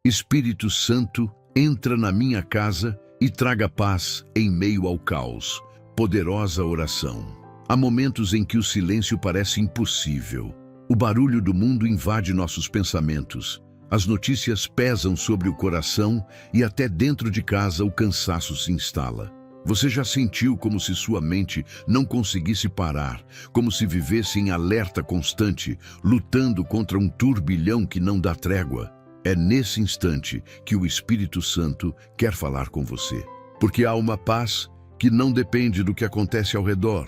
Espírito Santo, entra na minha casa e traga paz em meio ao caos. Poderosa oração. Há momentos em que o silêncio parece impossível. O barulho do mundo invade nossos pensamentos. As notícias pesam sobre o coração e até dentro de casa o cansaço se instala. Você já sentiu como se sua mente não conseguisse parar, como se vivesse em alerta constante, lutando contra um turbilhão que não dá trégua? É nesse instante que o Espírito Santo quer falar com você. Porque há uma paz que não depende do que acontece ao redor.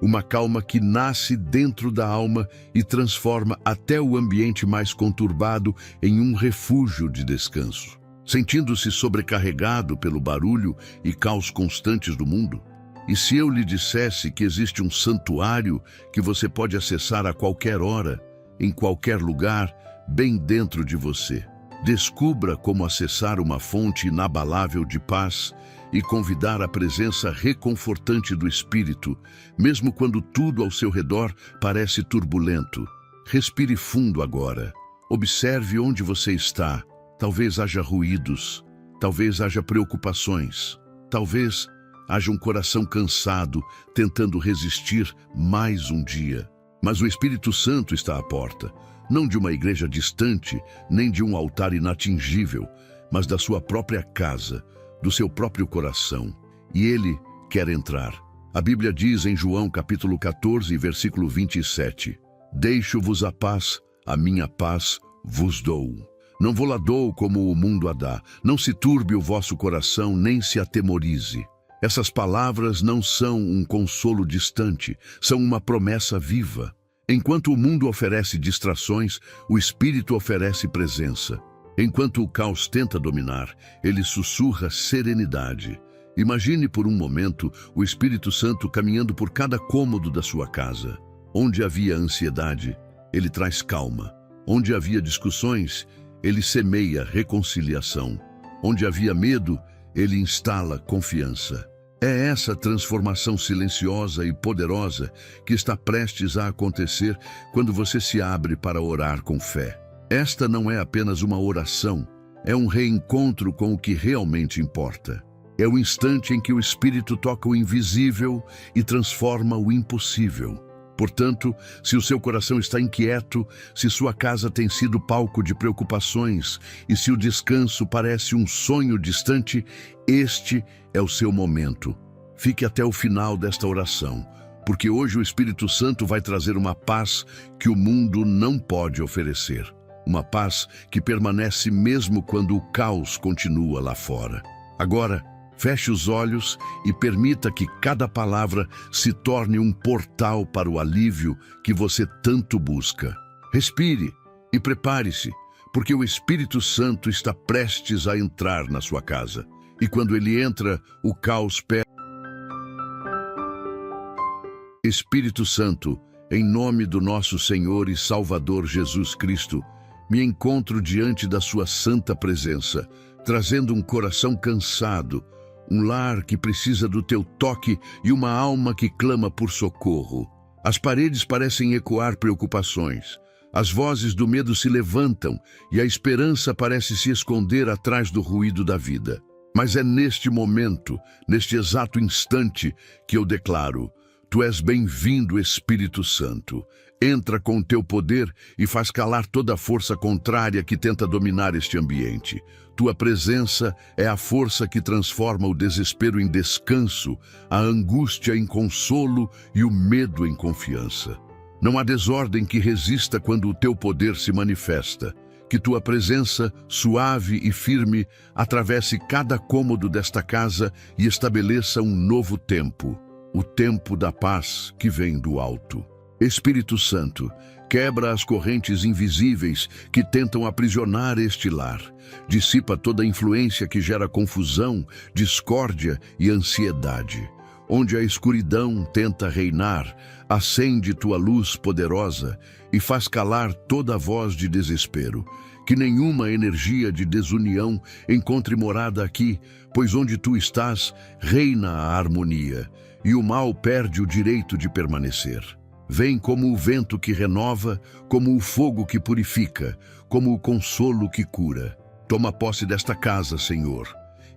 Uma calma que nasce dentro da alma e transforma até o ambiente mais conturbado em um refúgio de descanso. Sentindo-se sobrecarregado pelo barulho e caos constantes do mundo? E se eu lhe dissesse que existe um santuário que você pode acessar a qualquer hora, em qualquer lugar, bem dentro de você? Descubra como acessar uma fonte inabalável de paz e convidar a presença reconfortante do Espírito, mesmo quando tudo ao seu redor parece turbulento. Respire fundo agora. Observe onde você está. Talvez haja ruídos, talvez haja preocupações, talvez haja um coração cansado tentando resistir mais um dia. Mas o Espírito Santo está à porta, não de uma igreja distante, nem de um altar inatingível, mas da sua própria casa, do seu próprio coração. E ele quer entrar. A Bíblia diz em João capítulo 14, versículo 27, Deixo-vos a minha paz vos dou. Não vou lá dou como o mundo a dá. Não se turbe o vosso coração, nem se atemorize. Essas palavras não são um consolo distante, são uma promessa viva. Enquanto o mundo oferece distrações, o Espírito oferece presença. Enquanto o caos tenta dominar, ele sussurra serenidade. Imagine por um momento o Espírito Santo caminhando por cada cômodo da sua casa. Onde havia ansiedade, ele traz calma. Onde havia discussões, ele semeia reconciliação. Onde havia medo, ele instala confiança. É essa transformação silenciosa e poderosa que está prestes a acontecer quando você se abre para orar com fé. Esta não é apenas uma oração, é um reencontro com o que realmente importa. É o instante em que o Espírito toca o invisível e transforma o impossível. Portanto, se o seu coração está inquieto, se sua casa tem sido palco de preocupações e se o descanso parece um sonho distante, este é o seu momento. Fique até o final desta oração, porque hoje o Espírito Santo vai trazer uma paz que o mundo não pode oferecer. Uma paz que permanece mesmo quando o caos continua lá fora. Agora, feche os olhos e permita que cada palavra se torne um portal para o alívio que você tanto busca. Respire e prepare-se, porque o Espírito Santo está prestes a entrar na sua casa. E quando ele entra, o caos perde. Espírito Santo, em nome do nosso Senhor e Salvador Jesus Cristo, me encontro diante da sua santa presença, trazendo um coração cansado, um lar que precisa do teu toque e uma alma que clama por socorro. As paredes parecem ecoar preocupações. As vozes do medo se levantam e a esperança parece se esconder atrás do ruído da vida. Mas é neste momento, neste exato instante, que eu declaro: Tu és bem-vindo, Espírito Santo. Entra com teu poder e faz calar toda a força contrária que tenta dominar este ambiente. Tua presença é a força que transforma o desespero em descanso, a angústia em consolo e o medo em confiança. Não há desordem que resista quando o teu poder se manifesta. Que tua presença, suave e firme, atravesse cada cômodo desta casa e estabeleça um novo tempo, o tempo da paz que vem do alto. Espírito Santo, quebra as correntes invisíveis que tentam aprisionar este lar. Dissipa toda a influência que gera confusão, discórdia e ansiedade. Onde a escuridão tenta reinar, acende tua luz poderosa e faz calar toda a voz de desespero. Que nenhuma energia de desunião encontre morada aqui, pois onde tu estás, reina a harmonia, e o mal perde o direito de permanecer. Vem como o vento que renova, como o fogo que purifica, como o consolo que cura. Toma posse desta casa, Senhor,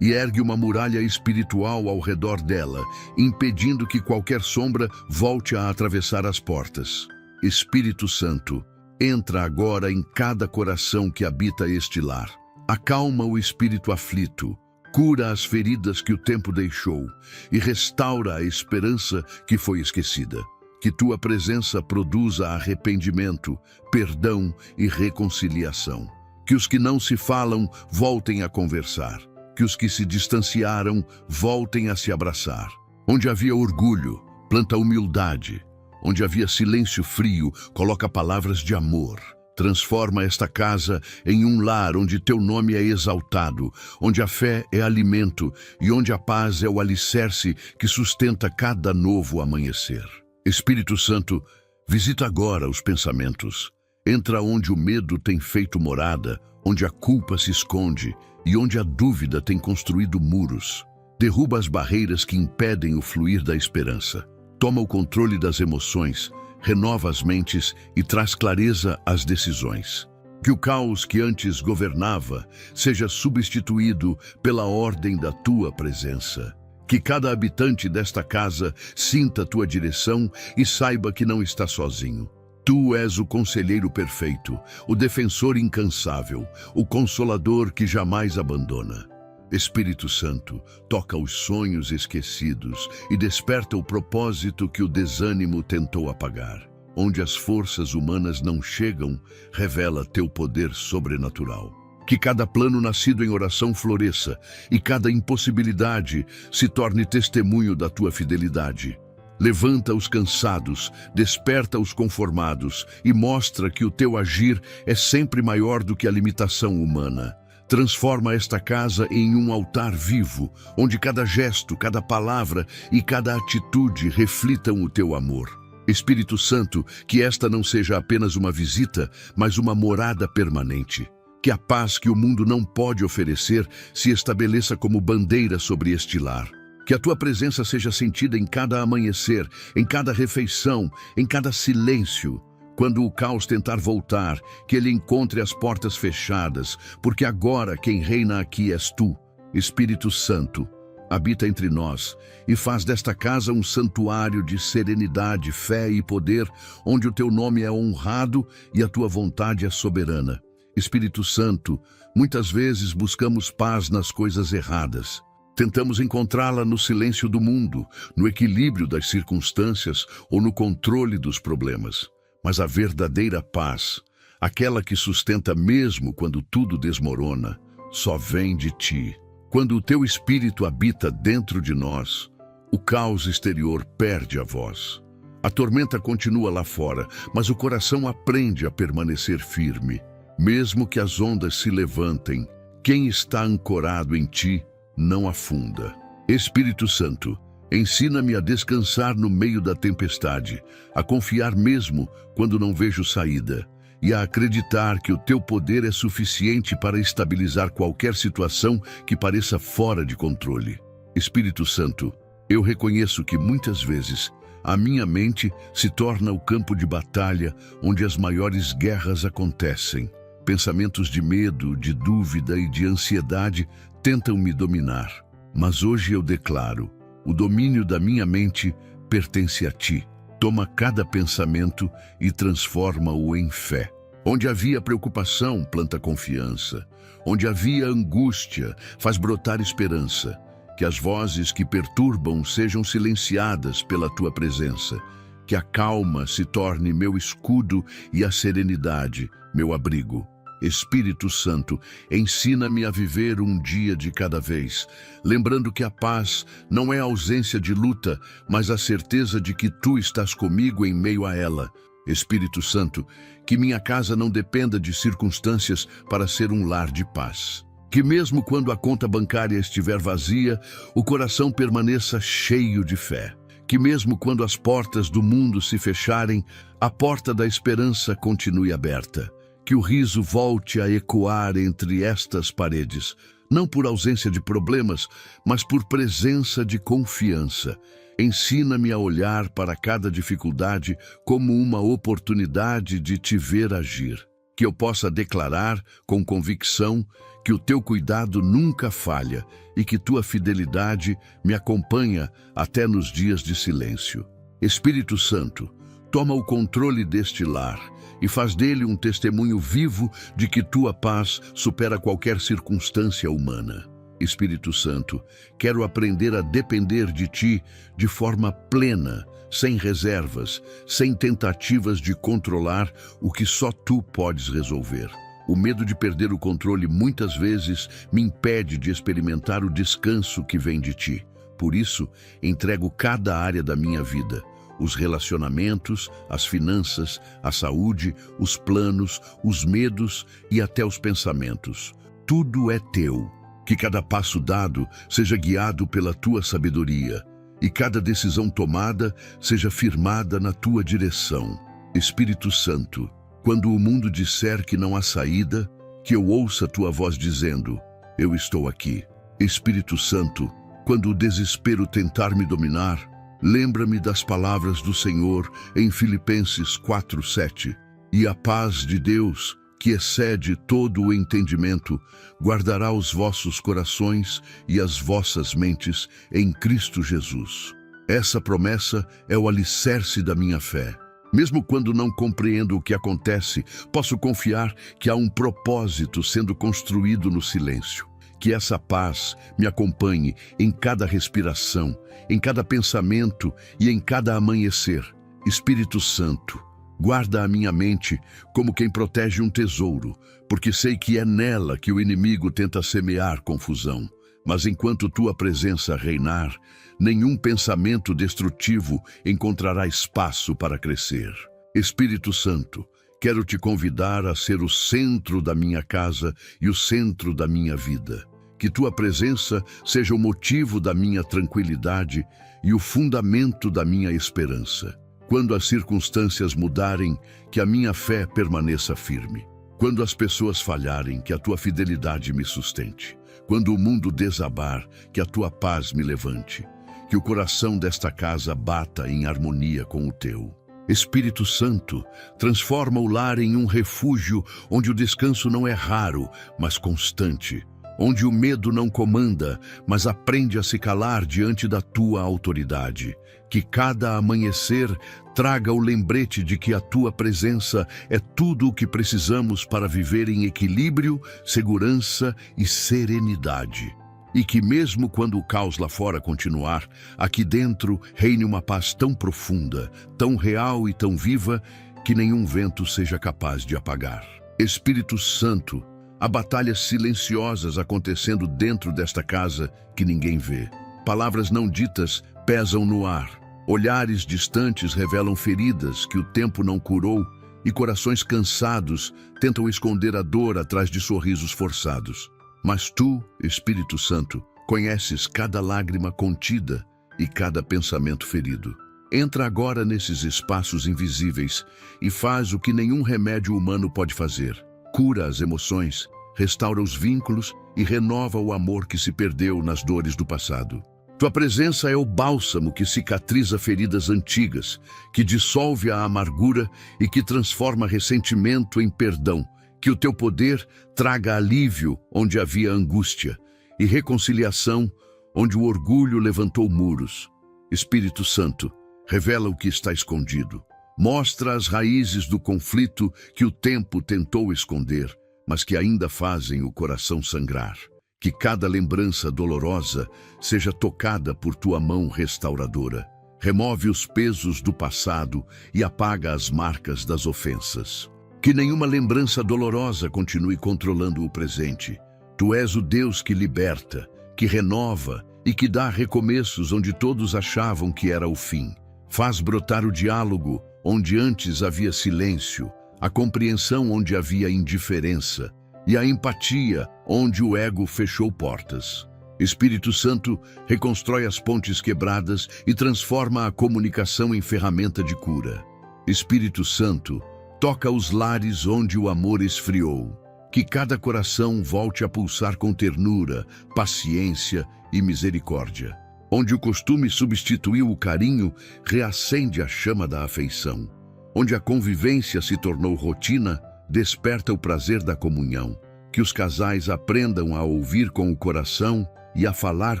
e ergue uma muralha espiritual ao redor dela, impedindo que qualquer sombra volte a atravessar as portas. Espírito Santo, entra agora em cada coração que habita este lar. Acalma o espírito aflito, cura as feridas que o tempo deixou e restaura a esperança que foi esquecida. Que tua presença produza arrependimento, perdão e reconciliação. Que os que não se falam voltem a conversar. Que os que se distanciaram voltem a se abraçar. Onde havia orgulho, planta humildade. Onde havia silêncio frio, coloca palavras de amor. Transforma esta casa em um lar onde teu nome é exaltado, onde a fé é alimento e onde a paz é o alicerce que sustenta cada novo amanhecer. Espírito Santo, visita agora os pensamentos. Entra onde o medo tem feito morada, onde a culpa se esconde e onde a dúvida tem construído muros. Derruba as barreiras que impedem o fluir da esperança. Toma o controle das emoções, renova as mentes e traz clareza às decisões. Que o caos que antes governava seja substituído pela ordem da tua presença. Que cada habitante desta casa sinta tua direção e saiba que não está sozinho. Tu és o conselheiro perfeito, o defensor incansável, o consolador que jamais abandona. Espírito Santo, toca os sonhos esquecidos e desperta o propósito que o desânimo tentou apagar. Onde as forças humanas não chegam, revela teu poder sobrenatural. Que cada plano nascido em oração floresça e cada impossibilidade se torne testemunho da tua fidelidade. Levanta os cansados, desperta os conformados e mostra que o teu agir é sempre maior do que a limitação humana. Transforma esta casa em um altar vivo, onde cada gesto, cada palavra e cada atitude reflitam o teu amor. Espírito Santo, que esta não seja apenas uma visita, mas uma morada permanente. Que a paz que o mundo não pode oferecer se estabeleça como bandeira sobre este lar. Que a tua presença seja sentida em cada amanhecer, em cada refeição, em cada silêncio. Quando o caos tentar voltar, que ele encontre as portas fechadas, porque agora quem reina aqui és tu, Espírito Santo. Habita entre nós e faz desta casa um santuário de serenidade, fé e poder, onde o teu nome é honrado e a tua vontade é soberana. Espírito Santo, muitas vezes buscamos paz nas coisas erradas. Tentamos encontrá-la no silêncio do mundo, no equilíbrio das circunstâncias ou no controle dos problemas. Mas a verdadeira paz, aquela que sustenta mesmo quando tudo desmorona, só vem de ti. Quando o teu Espírito habita dentro de nós, o caos exterior perde a voz. A tormenta continua lá fora, mas o coração aprende a permanecer firme. Mesmo que as ondas se levantem, quem está ancorado em ti não afunda. Espírito Santo, ensina-me a descansar no meio da tempestade, a confiar mesmo quando não vejo saída, e a acreditar que o teu poder é suficiente para estabilizar qualquer situação que pareça fora de controle. Espírito Santo, eu reconheço que muitas vezes a minha mente se torna o campo de batalha onde as maiores guerras acontecem. Pensamentos de medo, de dúvida e de ansiedade tentam me dominar. Mas hoje eu declaro, o domínio da minha mente pertence a ti. Toma cada pensamento e transforma-o em fé. Onde havia preocupação, planta confiança. Onde havia angústia, faz brotar esperança. Que as vozes que perturbam sejam silenciadas pela tua presença. Que a calma se torne meu escudo e a serenidade, meu abrigo. Espírito Santo, ensina-me a viver um dia de cada vez, lembrando que a paz não é a ausência de luta, mas a certeza de que tu estás comigo em meio a ela. Espírito Santo, que minha casa não dependa de circunstâncias para ser um lar de paz. Que mesmo quando a conta bancária estiver vazia, o coração permaneça cheio de fé. Que mesmo quando as portas do mundo se fecharem, a porta da esperança continue aberta. Que o riso volte a ecoar entre estas paredes, não por ausência de problemas, mas por presença de confiança. Ensina-me a olhar para cada dificuldade como uma oportunidade de te ver agir. que eu possa declarar com convicção que o teu cuidado nunca falha e que tua fidelidade me acompanha até nos dias de silêncio. Espírito Santo, toma o controle deste lar e faz dele um testemunho vivo de que tua paz supera qualquer circunstância humana. Espírito Santo, quero aprender a depender de ti de forma plena, sem reservas, sem tentativas de controlar o que só tu podes resolver. O medo de perder o controle muitas vezes me impede de experimentar o descanso que vem de ti. Por isso, entrego cada área da minha vida, os relacionamentos, as finanças, a saúde, os planos, os medos e até os pensamentos. Tudo é teu. Que cada passo dado seja guiado pela tua sabedoria e cada decisão tomada seja firmada na tua direção. Espírito Santo, quando o mundo disser que não há saída, que eu ouça tua voz dizendo, eu estou aqui. Espírito Santo, quando o desespero tentar me dominar, lembra-me das palavras do Senhor em Filipenses 4:7. E a paz de Deus, que excede todo o entendimento, guardará os vossos corações e as vossas mentes em Cristo Jesus. Essa promessa é o alicerce da minha fé. Mesmo quando não compreendo o que acontece, posso confiar que há um propósito sendo construído no silêncio. Que essa paz me acompanhe em cada respiração, em cada pensamento e em cada amanhecer. Espírito Santo, guarda a minha mente como quem protege um tesouro, porque sei que é nela que o inimigo tenta semear confusão. Mas enquanto tua presença reinar, nenhum pensamento destrutivo encontrará espaço para crescer. Espírito Santo, quero te convidar a ser o centro da minha casa e o centro da minha vida. Que tua presença seja o motivo da minha tranquilidade e o fundamento da minha esperança. Quando as circunstâncias mudarem, que a minha fé permaneça firme. Quando as pessoas falharem, que a tua fidelidade me sustente. Quando o mundo desabar, que a tua paz me levante. Que o coração desta casa bata em harmonia com o teu. Espírito Santo, transforma o lar em um refúgio onde o descanso não é raro, mas constante. Onde o medo não comanda, mas aprende a se calar diante da tua autoridade. Que cada amanhecer traga o lembrete de que a tua presença é tudo o que precisamos para viver em equilíbrio, segurança e serenidade. E que mesmo quando o caos lá fora continuar, aqui dentro reine uma paz tão profunda, tão real e tão viva, que nenhum vento seja capaz de apagar. Espírito Santo, há batalhas silenciosas acontecendo dentro desta casa que ninguém vê. Palavras não ditas pesam no ar. Olhares distantes revelam feridas que o tempo não curou e corações cansados tentam esconder a dor atrás de sorrisos forçados. Mas tu, Espírito Santo, conheces cada lágrima contida e cada pensamento ferido. Entra agora nesses espaços invisíveis e faz o que nenhum remédio humano pode fazer. Cura as emoções, restaura os vínculos e renova o amor que se perdeu nas dores do passado. Tua presença é o bálsamo que cicatriza feridas antigas, que dissolve a amargura e que transforma ressentimento em perdão. Que o teu poder traga alívio onde havia angústia e reconciliação onde o orgulho levantou muros. Espírito Santo, revela o que está escondido. Mostra as raízes do conflito que o tempo tentou esconder, mas que ainda fazem o coração sangrar. Que cada lembrança dolorosa seja tocada por tua mão restauradora. Remove os pesos do passado e apaga as marcas das ofensas. Que nenhuma lembrança dolorosa continue controlando o presente. Tu és o Deus que liberta, que renova e que dá recomeços onde todos achavam que era o fim. Faz brotar o diálogo onde antes havia silêncio, a compreensão onde havia indiferença e a empatia onde o ego fechou portas. Espírito Santo, reconstrói as pontes quebradas e transforma a comunicação em ferramenta de cura. Espírito Santo, toca os lares onde o amor esfriou. Que cada coração volte a pulsar com ternura, paciência e misericórdia. Onde o costume substituiu o carinho, reacende a chama da afeição. Onde a convivência se tornou rotina, Desperta o prazer da comunhão. Que os casais aprendam a ouvir com o coração e a falar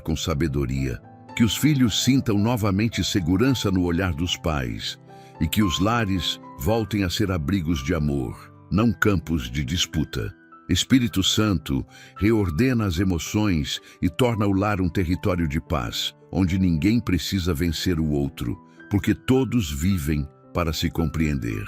com sabedoria. Que os filhos sintam novamente segurança no olhar dos pais. E que os lares voltem a ser abrigos de amor, não campos de disputa. Espírito Santo, reordena as emoções e torna o lar um território de paz, onde ninguém precisa vencer o outro, porque todos vivem para se compreender.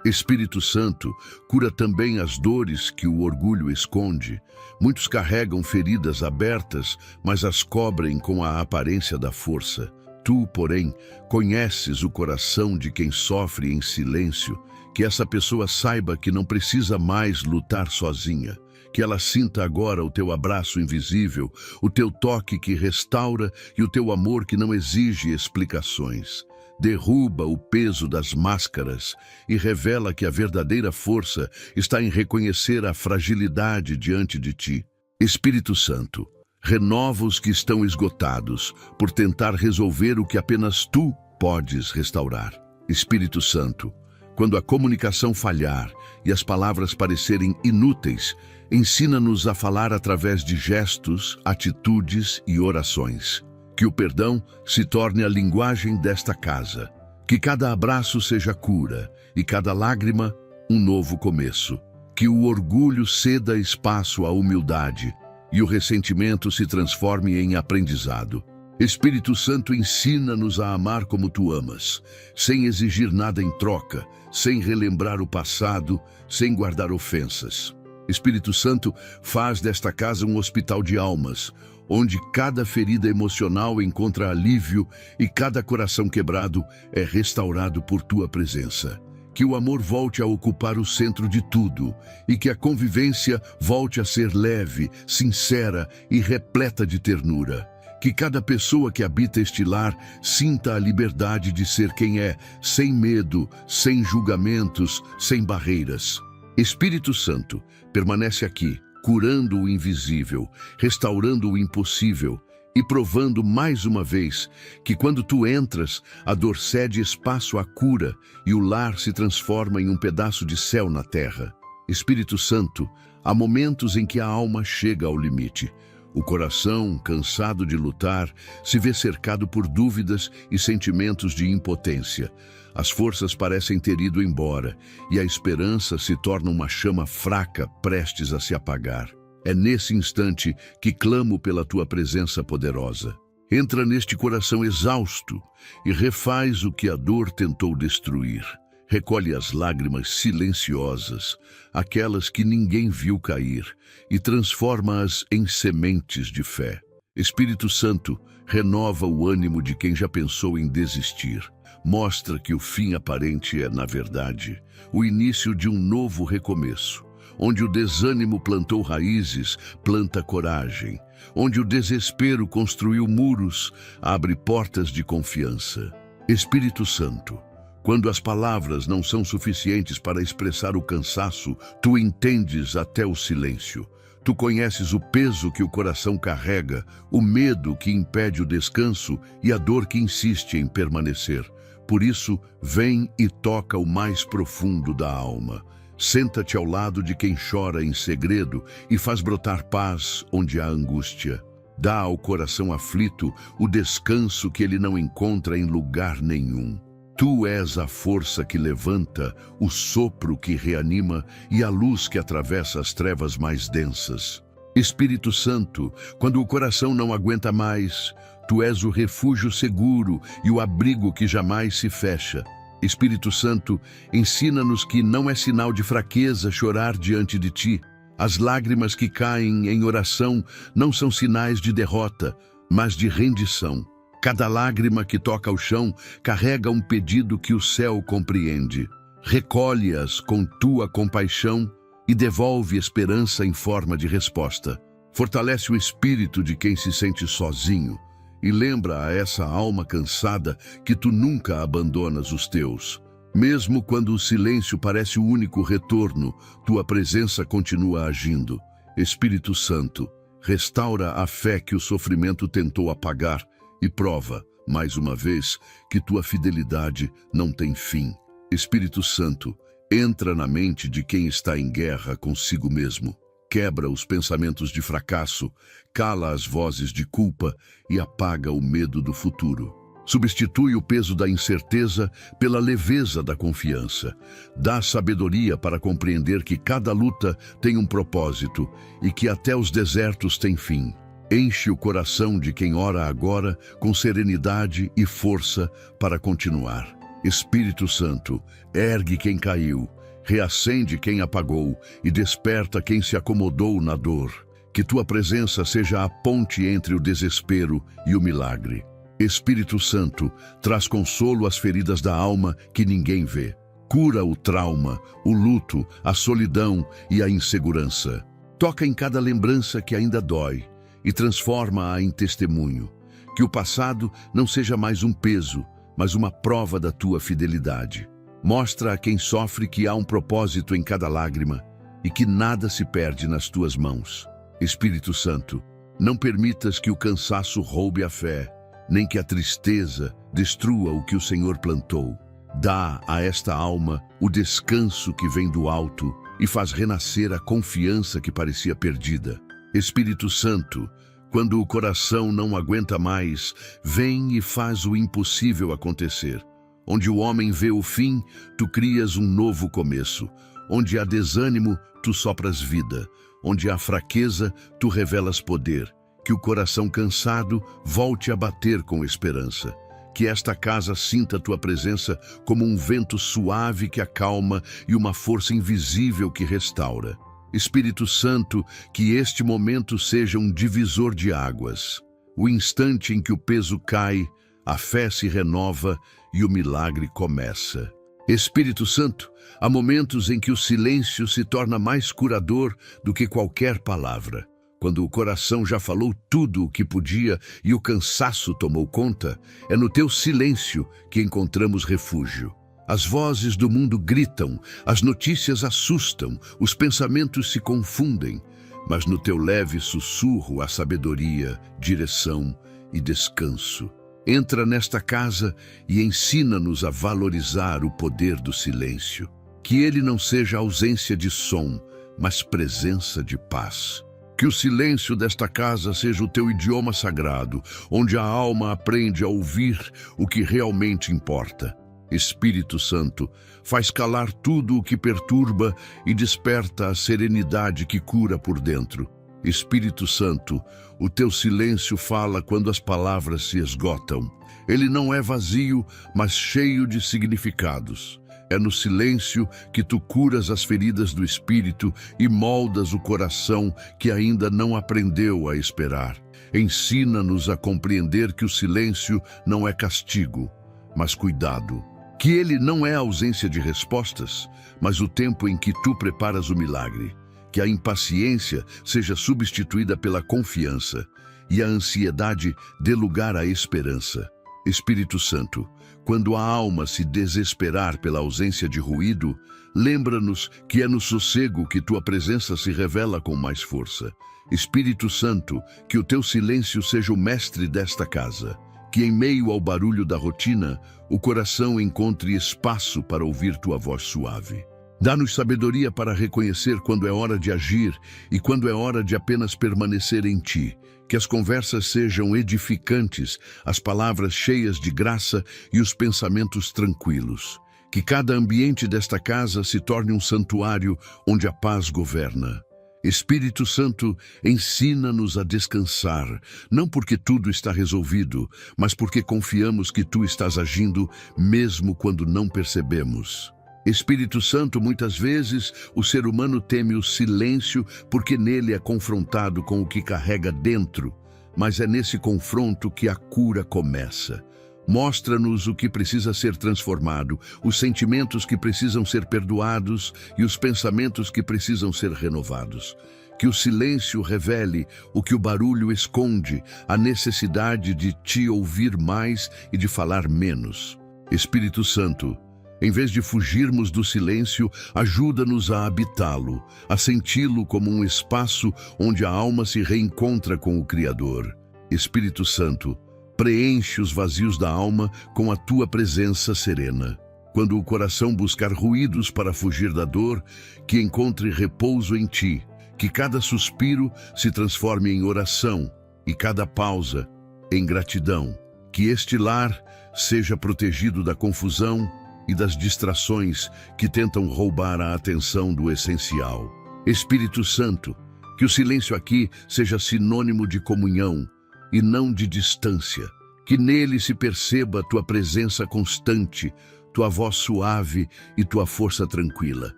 Espírito Santo, cura também as dores que o orgulho esconde. Muitos carregam feridas abertas, mas as cobrem com a aparência da força. Tu, porém, conheces o coração de quem sofre em silêncio, que essa pessoa saiba que não precisa mais lutar sozinha, que ela sinta agora o teu abraço invisível, o teu toque que restaura e o teu amor que não exige explicações. Derruba o peso das máscaras e revela que a verdadeira força está em reconhecer a fragilidade diante de ti. Espírito Santo, renova os que estão esgotados por tentar resolver o que apenas tu podes restaurar. Espírito Santo, quando a comunicação falhar e as palavras parecerem inúteis, ensina-nos a falar através de gestos, atitudes e orações. Que o perdão se torne a linguagem desta casa. Que cada abraço seja cura e cada lágrima um novo começo. Que o orgulho ceda espaço à humildade e o ressentimento se transforme em aprendizado. Espírito Santo, ensina-nos a amar como tu amas, sem exigir nada em troca, sem relembrar o passado, sem guardar ofensas. Espírito Santo, faz desta casa um hospital de almas, onde cada ferida emocional encontra alívio e cada coração quebrado é restaurado por tua presença. Que o amor volte a ocupar o centro de tudo e que a convivência volte a ser leve, sincera e repleta de ternura. Que cada pessoa que habita este lar sinta a liberdade de ser quem é, sem medo, sem julgamentos, sem barreiras. Espírito Santo, permanece aqui, curando o invisível, restaurando o impossível e provando mais uma vez que quando tu entras, a dor cede espaço à cura e o lar se transforma em um pedaço de céu na terra. Espírito Santo, há momentos em que a alma chega ao limite. O coração, cansado de lutar, se vê cercado por dúvidas e sentimentos de impotência. As forças parecem ter ido embora e a esperança se torna uma chama fraca, prestes a se apagar. É nesse instante que clamo pela tua presença poderosa. Entra neste coração exausto e refaz o que a dor tentou destruir. Recolhe as lágrimas silenciosas, aquelas que ninguém viu cair, e transforma-as em sementes de fé. Espírito Santo, renova o ânimo de quem já pensou em desistir. Mostra que o fim aparente é, na verdade, o início de um novo recomeço. Onde o desânimo plantou raízes, planta coragem. Onde o desespero construiu muros, abre portas de confiança. Espírito Santo, quando as palavras não são suficientes para expressar o cansaço, tu entendes até o silêncio. Tu conheces o peso que o coração carrega, o medo que impede o descanso e a dor que insiste em permanecer. Por isso, vem e toca o mais profundo da alma. Senta-te ao lado de quem chora em segredo e faz brotar paz onde há angústia. Dá ao coração aflito o descanso que ele não encontra em lugar nenhum. Tu és a força que levanta, o sopro que reanima e a luz que atravessa as trevas mais densas. Espírito Santo, quando o coração não aguenta mais, tu és o refúgio seguro e o abrigo que jamais se fecha. Espírito Santo, ensina-nos que não é sinal de fraqueza chorar diante de ti. As lágrimas que caem em oração não são sinais de derrota, mas de rendição. Cada lágrima que toca o chão carrega um pedido que o céu compreende. Recolhe-as com tua compaixão e devolve esperança em forma de resposta. Fortalece o espírito de quem se sente sozinho e lembra a essa alma cansada que tu nunca abandonas os teus. Mesmo quando o silêncio parece o único retorno, tua presença continua agindo. Espírito Santo, restaura a fé que o sofrimento tentou apagar e prova, mais uma vez, que tua fidelidade não tem fim. Espírito Santo, Entra na mente de quem está em guerra consigo mesmo. Quebra os pensamentos de fracasso, cala as vozes de culpa e apaga o medo do futuro. Substitui o peso da incerteza pela leveza da confiança. Dá sabedoria para compreender que cada luta tem um propósito e que até os desertos têm fim. Enche o coração de quem ora agora com serenidade e força para continuar. Espírito Santo, ergue quem caiu, reacende quem apagou e desperta quem se acomodou na dor. Que tua presença seja a ponte entre o desespero e o milagre. Espírito Santo, traz consolo às feridas da alma que ninguém vê. Cura o trauma, o luto, a solidão e a insegurança. Toca em cada lembrança que ainda dói e transforma-a em testemunho. Que o passado não seja mais um peso, mas uma prova da tua fidelidade. Mostra a quem sofre que há um propósito em cada lágrima e que nada se perde nas tuas mãos. Espírito Santo, não permitas que o cansaço roube a fé, nem que a tristeza destrua o que o Senhor plantou. Dá a esta alma o descanso que vem do alto e faz renascer a confiança que parecia perdida. Espírito Santo, quando o coração não aguenta mais, vem e faz o impossível acontecer. Onde o homem vê o fim, tu crias um novo começo. Onde há desânimo, tu sopras vida. Onde há fraqueza, tu revelas poder. Que o coração cansado volte a bater com esperança. Que esta casa sinta tua presença como um vento suave que acalma e uma força invisível que restaura. Espírito Santo, que este momento seja um divisor de águas. O instante em que o peso cai, a fé se renova e o milagre começa. Espírito Santo, há momentos em que o silêncio se torna mais curador do que qualquer palavra. Quando o coração já falou tudo o que podia e o cansaço tomou conta, é no teu silêncio que encontramos refúgio. As vozes do mundo gritam, as notícias assustam, os pensamentos se confundem, mas no teu leve sussurro há sabedoria, direção e descanso. Entra nesta casa e ensina-nos a valorizar o poder do silêncio. Que ele não seja ausência de som, mas presença de paz. Que o silêncio desta casa seja o teu idioma sagrado, onde a alma aprende a ouvir o que realmente importa. Espírito Santo, faz calar tudo o que perturba e desperta a serenidade que cura por dentro. Espírito Santo, o teu silêncio fala quando as palavras se esgotam. Ele não é vazio, mas cheio de significados. É no silêncio que tu curas as feridas do espírito e moldas o coração que ainda não aprendeu a esperar. Ensina-nos a compreender que o silêncio não é castigo, mas cuidado. Que ele não é ausência de respostas, mas o tempo em que tu preparas o milagre. Que a impaciência seja substituída pela confiança e a ansiedade dê lugar à esperança. Espírito Santo, quando a alma se desesperar pela ausência de ruído, lembra-nos que é no sossego que tua presença se revela com mais força. Espírito Santo, que o teu silêncio seja o mestre desta casa. Que em meio ao barulho da rotina, o coração encontre espaço para ouvir tua voz suave. Dá-nos sabedoria para reconhecer quando é hora de agir e quando é hora de apenas permanecer em ti. Que as conversas sejam edificantes, as palavras cheias de graça e os pensamentos tranquilos. Que cada ambiente desta casa se torne um santuário onde a paz governa. Espírito Santo, ensina-nos a descansar, não porque tudo está resolvido, mas porque confiamos que tu estás agindo mesmo quando não percebemos. Espírito Santo, muitas vezes o ser humano teme o silêncio porque nele é confrontado com o que carrega dentro, mas é nesse confronto que a cura começa. Mostra-nos o que precisa ser transformado, os sentimentos que precisam ser perdoados e os pensamentos que precisam ser renovados. Que o silêncio revele o que o barulho esconde, a necessidade de te ouvir mais e de falar menos. Espírito Santo, em vez de fugirmos do silêncio, ajuda-nos a habitá-lo, a senti-lo como um espaço onde a alma se reencontra com o Criador. Espírito Santo, preenche os vazios da alma com a tua presença serena. Quando o coração buscar ruídos para fugir da dor, que encontre repouso em ti, que cada suspiro se transforme em oração e cada pausa em gratidão. Que este lar seja protegido da confusão e das distrações que tentam roubar a atenção do essencial. Espírito Santo, que o silêncio aqui seja sinônimo de comunhão e não de distância. Que nele se perceba tua presença constante, tua voz suave e tua força tranquila.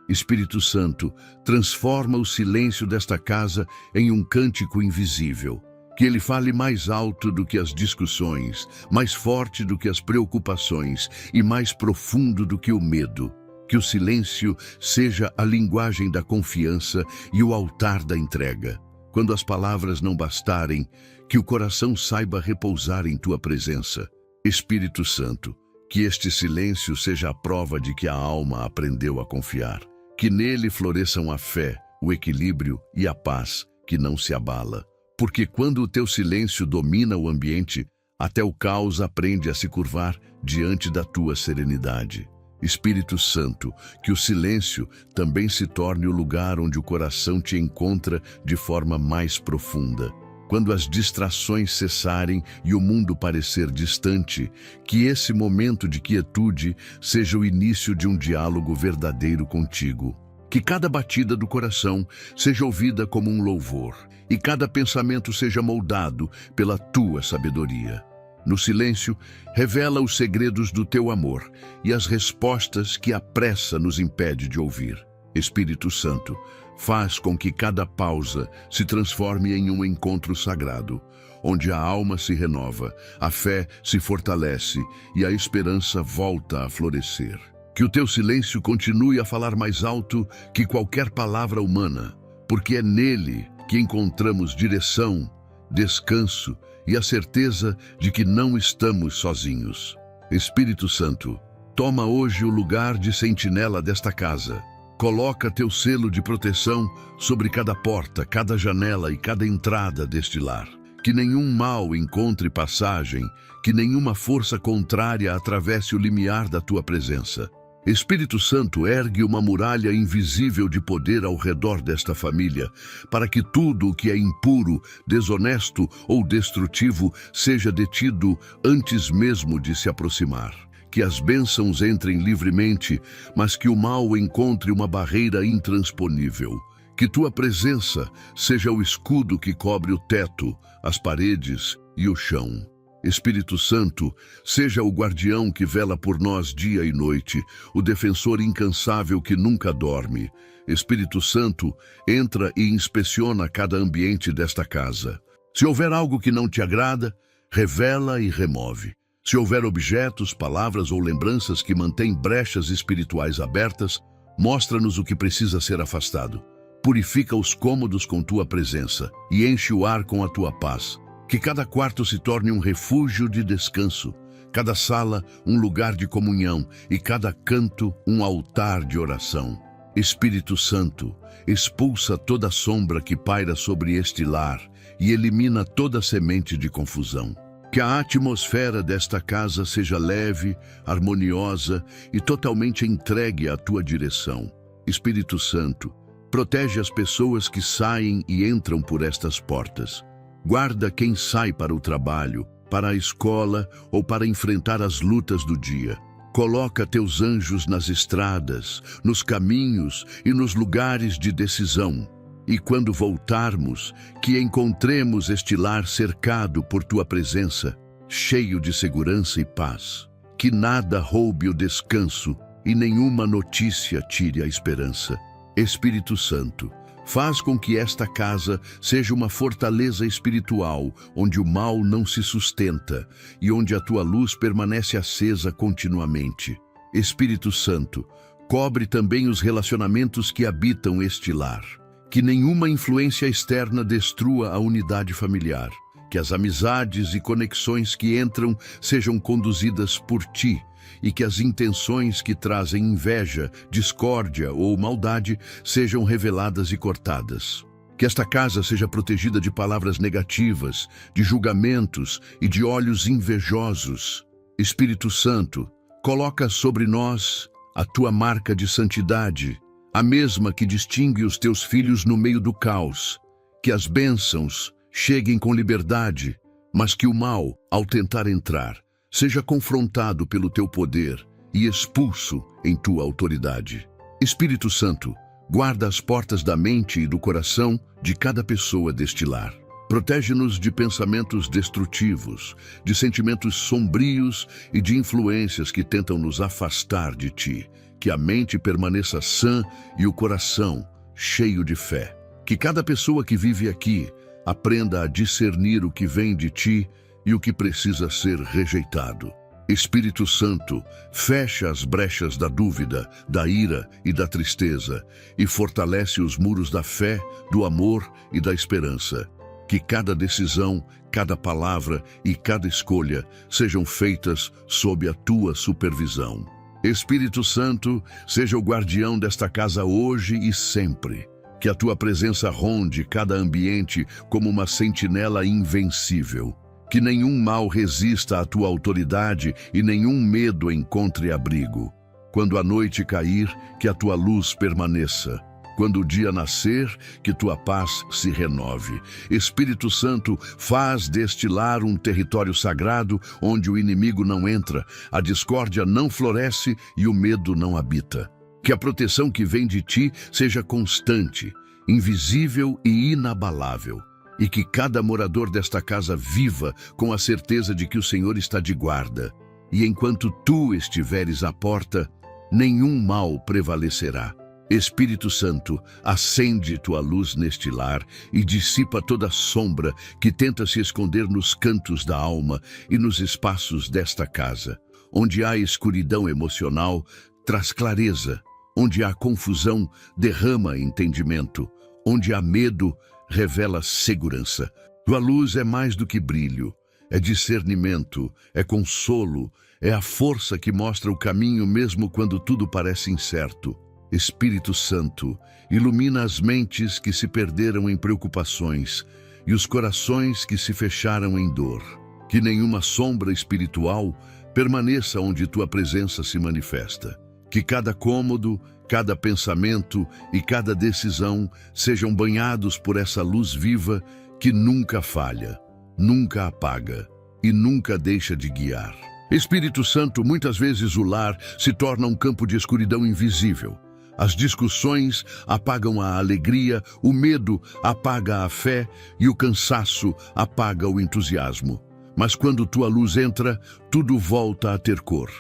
Espírito Santo, transforma o silêncio desta casa em um cântico invisível. Que ele fale mais alto do que as discussões, mais forte do que as preocupações e mais profundo do que o medo. Que o silêncio seja a linguagem da confiança e o altar da entrega. Quando as palavras não bastarem, que o coração saiba repousar em tua presença. Espírito Santo, que este silêncio seja a prova de que a alma aprendeu a confiar. Que nele floresçam a fé, o equilíbrio e a paz que não se abala. Porque quando o teu silêncio domina o ambiente, até o caos aprende a se curvar diante da tua serenidade. Espírito Santo, que o silêncio também se torne o lugar onde o coração te encontra de forma mais profunda. Quando as distrações cessarem e o mundo parecer distante, que esse momento de quietude seja o início de um diálogo verdadeiro contigo. Que cada batida do coração seja ouvida como um louvor e cada pensamento seja moldado pela tua sabedoria. No silêncio, revela os segredos do teu amor e as respostas que a pressa nos impede de ouvir. Espírito Santo, faz com que cada pausa se transforme em um encontro sagrado, onde a alma se renova, a fé se fortalece e a esperança volta a florescer. Que o teu silêncio continue a falar mais alto que qualquer palavra humana, porque é nele que encontramos direção, descanso e a certeza de que não estamos sozinhos. Espírito Santo, toma hoje o lugar de sentinela desta casa. Coloca teu selo de proteção sobre cada porta, cada janela e cada entrada deste lar. Que nenhum mal encontre passagem, que nenhuma força contrária atravesse o limiar da tua presença. Espírito Santo, ergue uma muralha invisível de poder ao redor desta família, para que tudo o que é impuro, desonesto ou destrutivo seja detido antes mesmo de se aproximar. Que as bênçãos entrem livremente, mas que o mal encontre uma barreira intransponível. Que tua presença seja o escudo que cobre o teto, as paredes e o chão. Espírito Santo, seja o guardião que vela por nós dia e noite, o defensor incansável que nunca dorme. Espírito Santo, entra e inspeciona cada ambiente desta casa. Se houver algo que não te agrada, revela e remove. Se houver objetos, palavras ou lembranças que mantêm brechas espirituais abertas, mostra-nos o que precisa ser afastado. Purifica os cômodos com tua presença e enche o ar com a tua paz. Que cada quarto se torne um refúgio de descanso, cada sala um lugar de comunhão e cada canto um altar de oração. Espírito Santo, expulsa toda sombra que paira sobre este lar e elimina toda semente de confusão. Que a atmosfera desta casa seja leve, harmoniosa e totalmente entregue à tua direção. Espírito Santo, protege as pessoas que saem e entram por estas portas. Guarda quem sai para o trabalho, para a escola ou para enfrentar as lutas do dia. Coloca teus anjos nas estradas, nos caminhos e nos lugares de decisão. E quando voltarmos, que encontremos este lar cercado por tua presença, cheio de segurança e paz. Que nada roube o descanso e nenhuma notícia tire a esperança. Espírito Santo, faz com que esta casa seja uma fortaleza espiritual, onde o mal não se sustenta e onde a tua luz permanece acesa continuamente. Espírito Santo, cobre também os relacionamentos que habitam este lar. Que nenhuma influência externa destrua a unidade familiar. Que as amizades e conexões que entram sejam conduzidas por ti, e que as intenções que trazem inveja, discórdia ou maldade sejam reveladas e cortadas. Que esta casa seja protegida de palavras negativas, de julgamentos e de olhos invejosos. Espírito Santo, Coloca sobre nós a tua marca de santidade, a mesma que distingue os teus filhos no meio do caos. Que as bênçãos cheguem com liberdade, mas que o mal, ao tentar entrar, seja confrontado pelo teu poder e expulso em tua autoridade. Espírito Santo, guarda as portas da mente e do coração de cada pessoa deste lar. Protege-nos de pensamentos destrutivos, de sentimentos sombrios e de influências que tentam nos afastar de ti. Que a mente permaneça sã e o coração cheio de fé. Que cada pessoa que vive aqui aprenda a discernir o que vem de ti e o que precisa ser rejeitado. Espírito Santo, fecha as brechas da dúvida, da ira e da tristeza e fortalece os muros da fé, do amor e da esperança. Que cada decisão, cada palavra e cada escolha sejam feitas sob a tua supervisão. Espírito Santo, seja o guardião desta casa hoje e sempre. Que a tua presença ronde cada ambiente como uma sentinela invencível. Que nenhum mal resista à tua autoridade e nenhum medo encontre abrigo. Quando a noite cair, que a tua luz permaneça. Quando o dia nascer, que tua paz se renove. Espírito Santo, faz deste lar um território sagrado onde o inimigo não entra, a discórdia não floresce e o medo não habita. Que a proteção que vem de ti seja constante, invisível e inabalável. E que cada morador desta casa viva com a certeza de que o Senhor está de guarda. E enquanto tu estiveres à porta, nenhum mal prevalecerá. Espírito Santo, acende tua luz neste lar e dissipa toda sombra que tenta se esconder nos cantos da alma e nos espaços desta casa. Onde há escuridão emocional, traz clareza. Onde há confusão, derrama entendimento. Onde há medo, revela segurança. Tua luz é mais do que brilho, é discernimento, é consolo, é a força que mostra o caminho mesmo quando tudo parece incerto. Espírito Santo, ilumina as mentes que se perderam em preocupações e os corações que se fecharam em dor. Que nenhuma sombra espiritual permaneça onde tua presença se manifesta. Que cada cômodo, cada pensamento e cada decisão sejam banhados por essa luz viva que nunca falha, nunca apaga e nunca deixa de guiar. Espírito Santo, muitas vezes o lar se torna um campo de escuridão invisível. As discussões apagam a alegria, o medo apaga a fé e o cansaço apaga o entusiasmo. Mas quando tua luz entra, tudo volta a ter cor.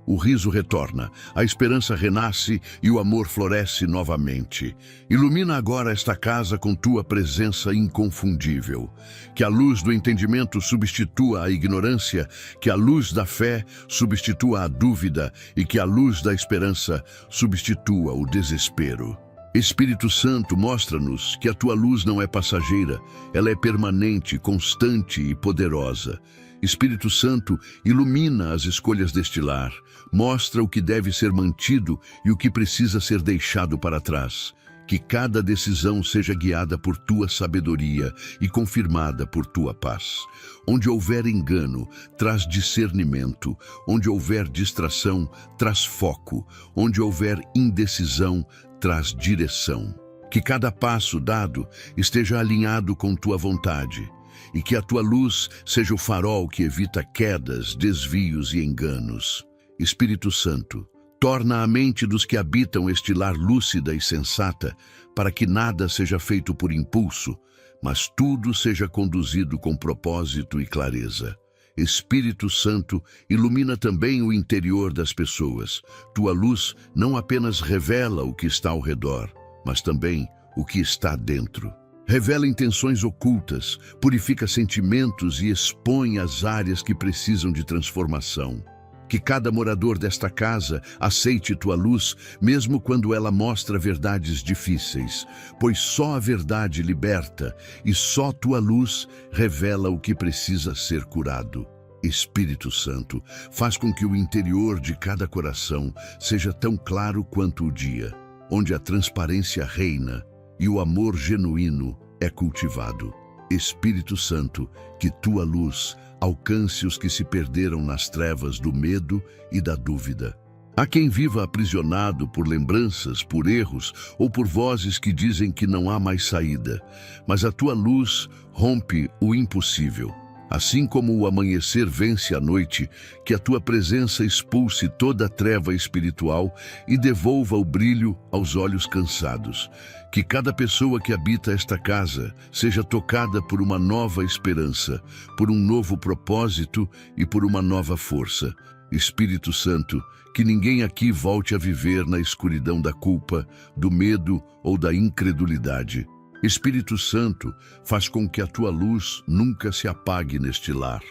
O riso retorna, a esperança renasce e o amor floresce novamente. Ilumina agora esta casa com tua presença inconfundível. Que a luz do entendimento substitua a ignorância, que a luz da fé substitua a dúvida e que a luz da esperança substitua o desespero. Espírito Santo, mostra-nos que a tua luz não é passageira, ela é permanente, constante e poderosa. Espírito Santo, ilumina as escolhas deste lar, mostra o que deve ser mantido e o que precisa ser deixado para trás. Que cada decisão seja guiada por tua sabedoria e confirmada por tua paz. Onde houver engano, traz discernimento. Onde houver distração, traz foco. Onde houver indecisão, traz direção. Que cada passo dado esteja alinhado com tua vontade. E que a tua luz seja o farol que evita quedas, desvios e enganos. Espírito Santo, torna a mente dos que habitam este lar lúcida e sensata, para que nada seja feito por impulso, mas tudo seja conduzido com propósito e clareza. Espírito Santo, ilumina também o interior das pessoas. Tua luz não apenas revela o que está ao redor, mas também o que está dentro. Revela intenções ocultas, purifica sentimentos e expõe as áreas que precisam de transformação. Que cada morador desta casa aceite tua luz, mesmo quando ela mostra verdades difíceis, pois só a verdade liberta e só tua luz revela o que precisa ser curado. Espírito Santo, faz com que o interior de cada coração seja tão claro quanto o dia, onde a transparência reina e o amor genuíno é cultivado. Espírito Santo, que tua luz alcance os que se perderam nas trevas do medo e da dúvida. Há quem viva aprisionado por lembranças, por erros ou por vozes que dizem que não há mais saída, mas a tua luz rompe o impossível. Assim como o amanhecer vence a noite, que a tua presença expulse toda a treva espiritual e devolva o brilho aos olhos cansados. Que cada pessoa que habita esta casa seja tocada por uma nova esperança, por um novo propósito e por uma nova força. Espírito Santo, que ninguém aqui volte a viver na escuridão da culpa, do medo ou da incredulidade. Espírito Santo, faz com que a tua luz nunca se apague neste lar.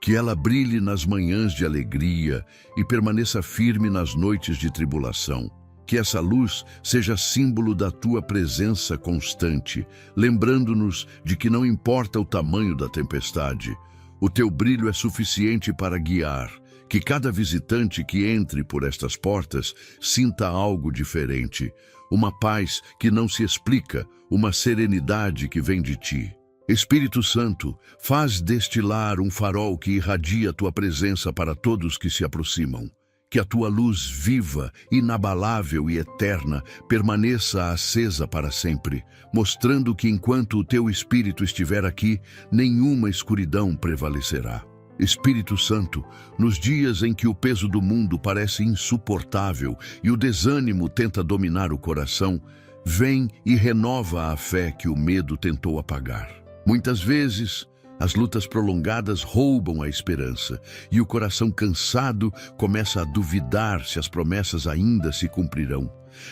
Que ela brilhe nas manhãs de alegria e permaneça firme nas noites de tribulação. Que essa luz seja símbolo da tua presença constante, lembrando-nos de que não importa o tamanho da tempestade, o teu brilho é suficiente para guiar. Que cada visitante que entre por estas portas sinta algo diferente, uma paz que não se explica, uma serenidade que vem de ti. Espírito Santo, faz deste lar um farol que irradia a tua presença para todos que se aproximam. Que a tua luz viva, inabalável e eterna permaneça acesa para sempre, mostrando que enquanto o teu Espírito estiver aqui, nenhuma escuridão prevalecerá. Espírito Santo, nos dias em que o peso do mundo parece insuportável e o desânimo tenta dominar o coração, vem e renova a fé que o medo tentou apagar. Muitas vezes, as lutas prolongadas roubam a esperança e o coração cansado começa a duvidar se as promessas ainda se cumprirão.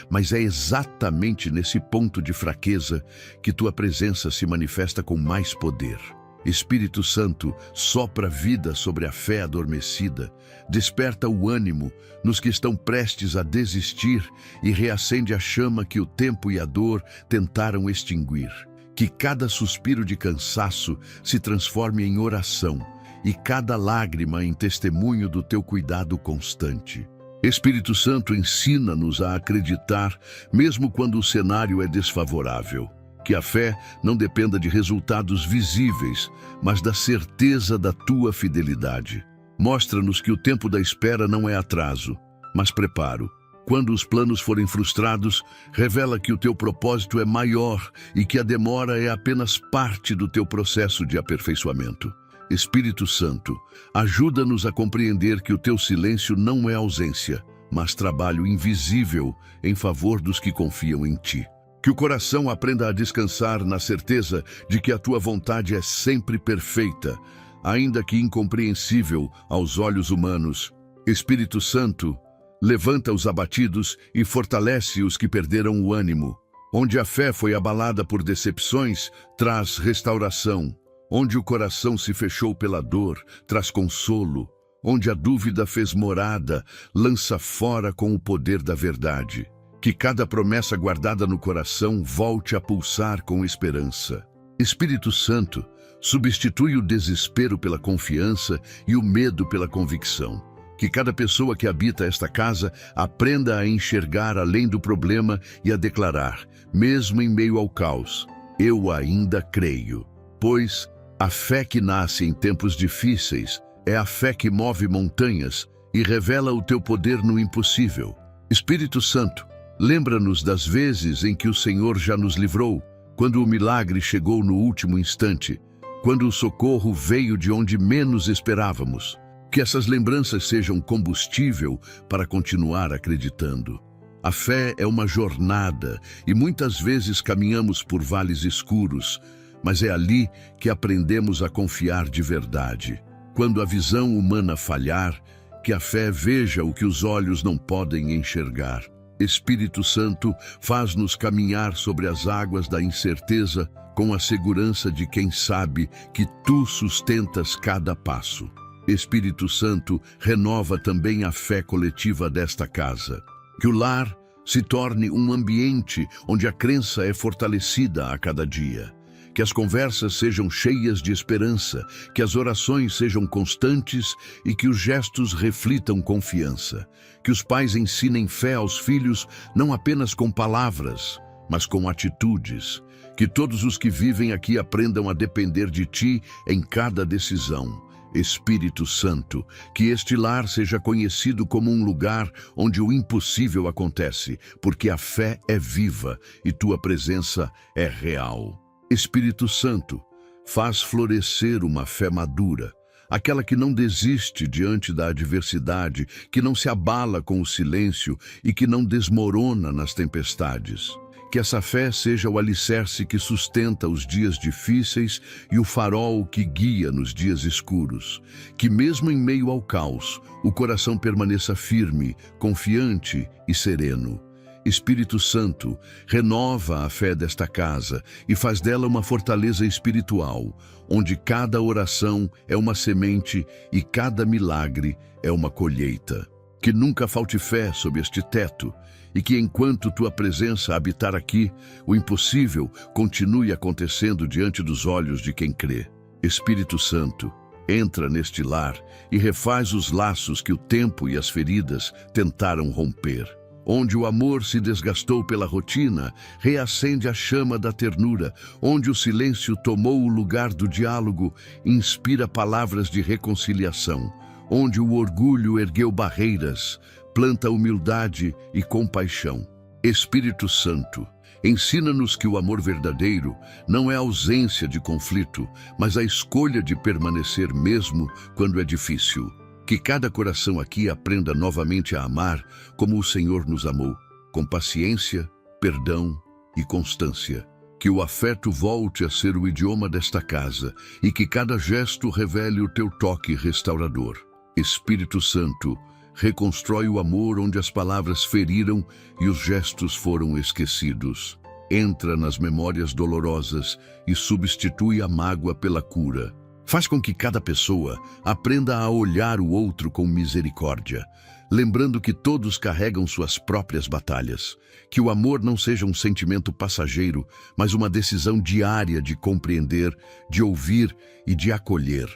Mas é exatamente nesse ponto de fraqueza que tua presença se manifesta com mais poder. Espírito Santo, sopra vida sobre a fé adormecida, desperta o ânimo nos que estão prestes a desistir e reacende a chama que o tempo e a dor tentaram extinguir. Que cada suspiro de cansaço se transforme em oração e cada lágrima em testemunho do teu cuidado constante. Espírito Santo, ensina-nos a acreditar, mesmo quando o cenário é desfavorável. Que a fé não dependa de resultados visíveis, mas da certeza da tua fidelidade. Mostra-nos que o tempo da espera não é atraso, mas preparo. Quando os planos forem frustrados, revela que o teu propósito é maior e que a demora é apenas parte do teu processo de aperfeiçoamento. Espírito Santo, ajuda-nos a compreender que o teu silêncio não é ausência, mas trabalho invisível em favor dos que confiam em ti. Que o coração aprenda a descansar na certeza de que a tua vontade é sempre perfeita, ainda que incompreensível aos olhos humanos. Espírito Santo, levanta os abatidos e fortalece os que perderam o ânimo. Onde a fé foi abalada por decepções, traz restauração. Onde o coração se fechou pela dor, traz consolo. Onde a dúvida fez morada, lança fora com o poder da verdade. Que cada promessa guardada no coração volte a pulsar com esperança. Espírito Santo, substitui o desespero pela confiança e o medo pela convicção. Que cada pessoa que habita esta casa aprenda a enxergar além do problema e a declarar, mesmo em meio ao caos, eu ainda creio. Pois a fé que nasce em tempos difíceis é a fé que move montanhas e revela o teu poder no impossível. Espírito Santo, lembra-nos das vezes em que o Senhor já nos livrou, quando o milagre chegou no último instante, quando o socorro veio de onde menos esperávamos. Que essas lembranças sejam combustível para continuar acreditando. A fé é uma jornada e muitas vezes caminhamos por vales escuros, mas é ali que aprendemos a confiar de verdade. Quando a visão humana falhar, que a fé veja o que os olhos não podem enxergar. Espírito Santo, faz-nos caminhar sobre as águas da incerteza com a segurança de quem sabe que tu sustentas cada passo. Espírito Santo, renova também a fé coletiva desta casa. Que o lar se torne um ambiente onde a crença é fortalecida a cada dia. Que as conversas sejam cheias de esperança, que as orações sejam constantes e que os gestos reflitam confiança. Que os pais ensinem fé aos filhos não apenas com palavras, mas com atitudes. Que todos os que vivem aqui aprendam a depender de Ti em cada decisão. Espírito Santo, que este lar seja conhecido como um lugar onde o impossível acontece, porque a fé é viva e Tua presença é real. Espírito Santo, faz florescer uma fé madura, aquela que não desiste diante da adversidade, que não se abala com o silêncio e que não desmorona nas tempestades. Que essa fé seja o alicerce que sustenta os dias difíceis e o farol que guia nos dias escuros. Que mesmo em meio ao caos, o coração permaneça firme, confiante e sereno. Espírito Santo, renova a fé desta casa e faz dela uma fortaleza espiritual, onde cada oração é uma semente e cada milagre é uma colheita. Que nunca falte fé sob este teto e que enquanto Tua presença habitar aqui, o impossível continue acontecendo diante dos olhos de quem crê. Espírito Santo, entra neste lar e refaz os laços que o tempo e as feridas tentaram romper. Onde o amor se desgastou pela rotina, reacende a chama da ternura. Onde o silêncio tomou o lugar do diálogo, inspira palavras de reconciliação. Onde o orgulho ergueu barreiras, planta humildade e compaixão. Espírito Santo, ensina-nos que o amor verdadeiro não é a ausência de conflito, mas a escolha de permanecer mesmo quando é difícil. Que cada coração aqui aprenda novamente a amar como o Senhor nos amou, com paciência, perdão e constância. Que o afeto volte a ser o idioma desta casa e que cada gesto revele o Teu toque restaurador. Espírito Santo, reconstrói o amor onde as palavras feriram e os gestos foram esquecidos. Entra nas memórias dolorosas e substitui a mágoa pela cura. Faz com que cada pessoa aprenda a olhar o outro com misericórdia, lembrando que todos carregam suas próprias batalhas. Que o amor não seja um sentimento passageiro, mas uma decisão diária de compreender, de ouvir e de acolher.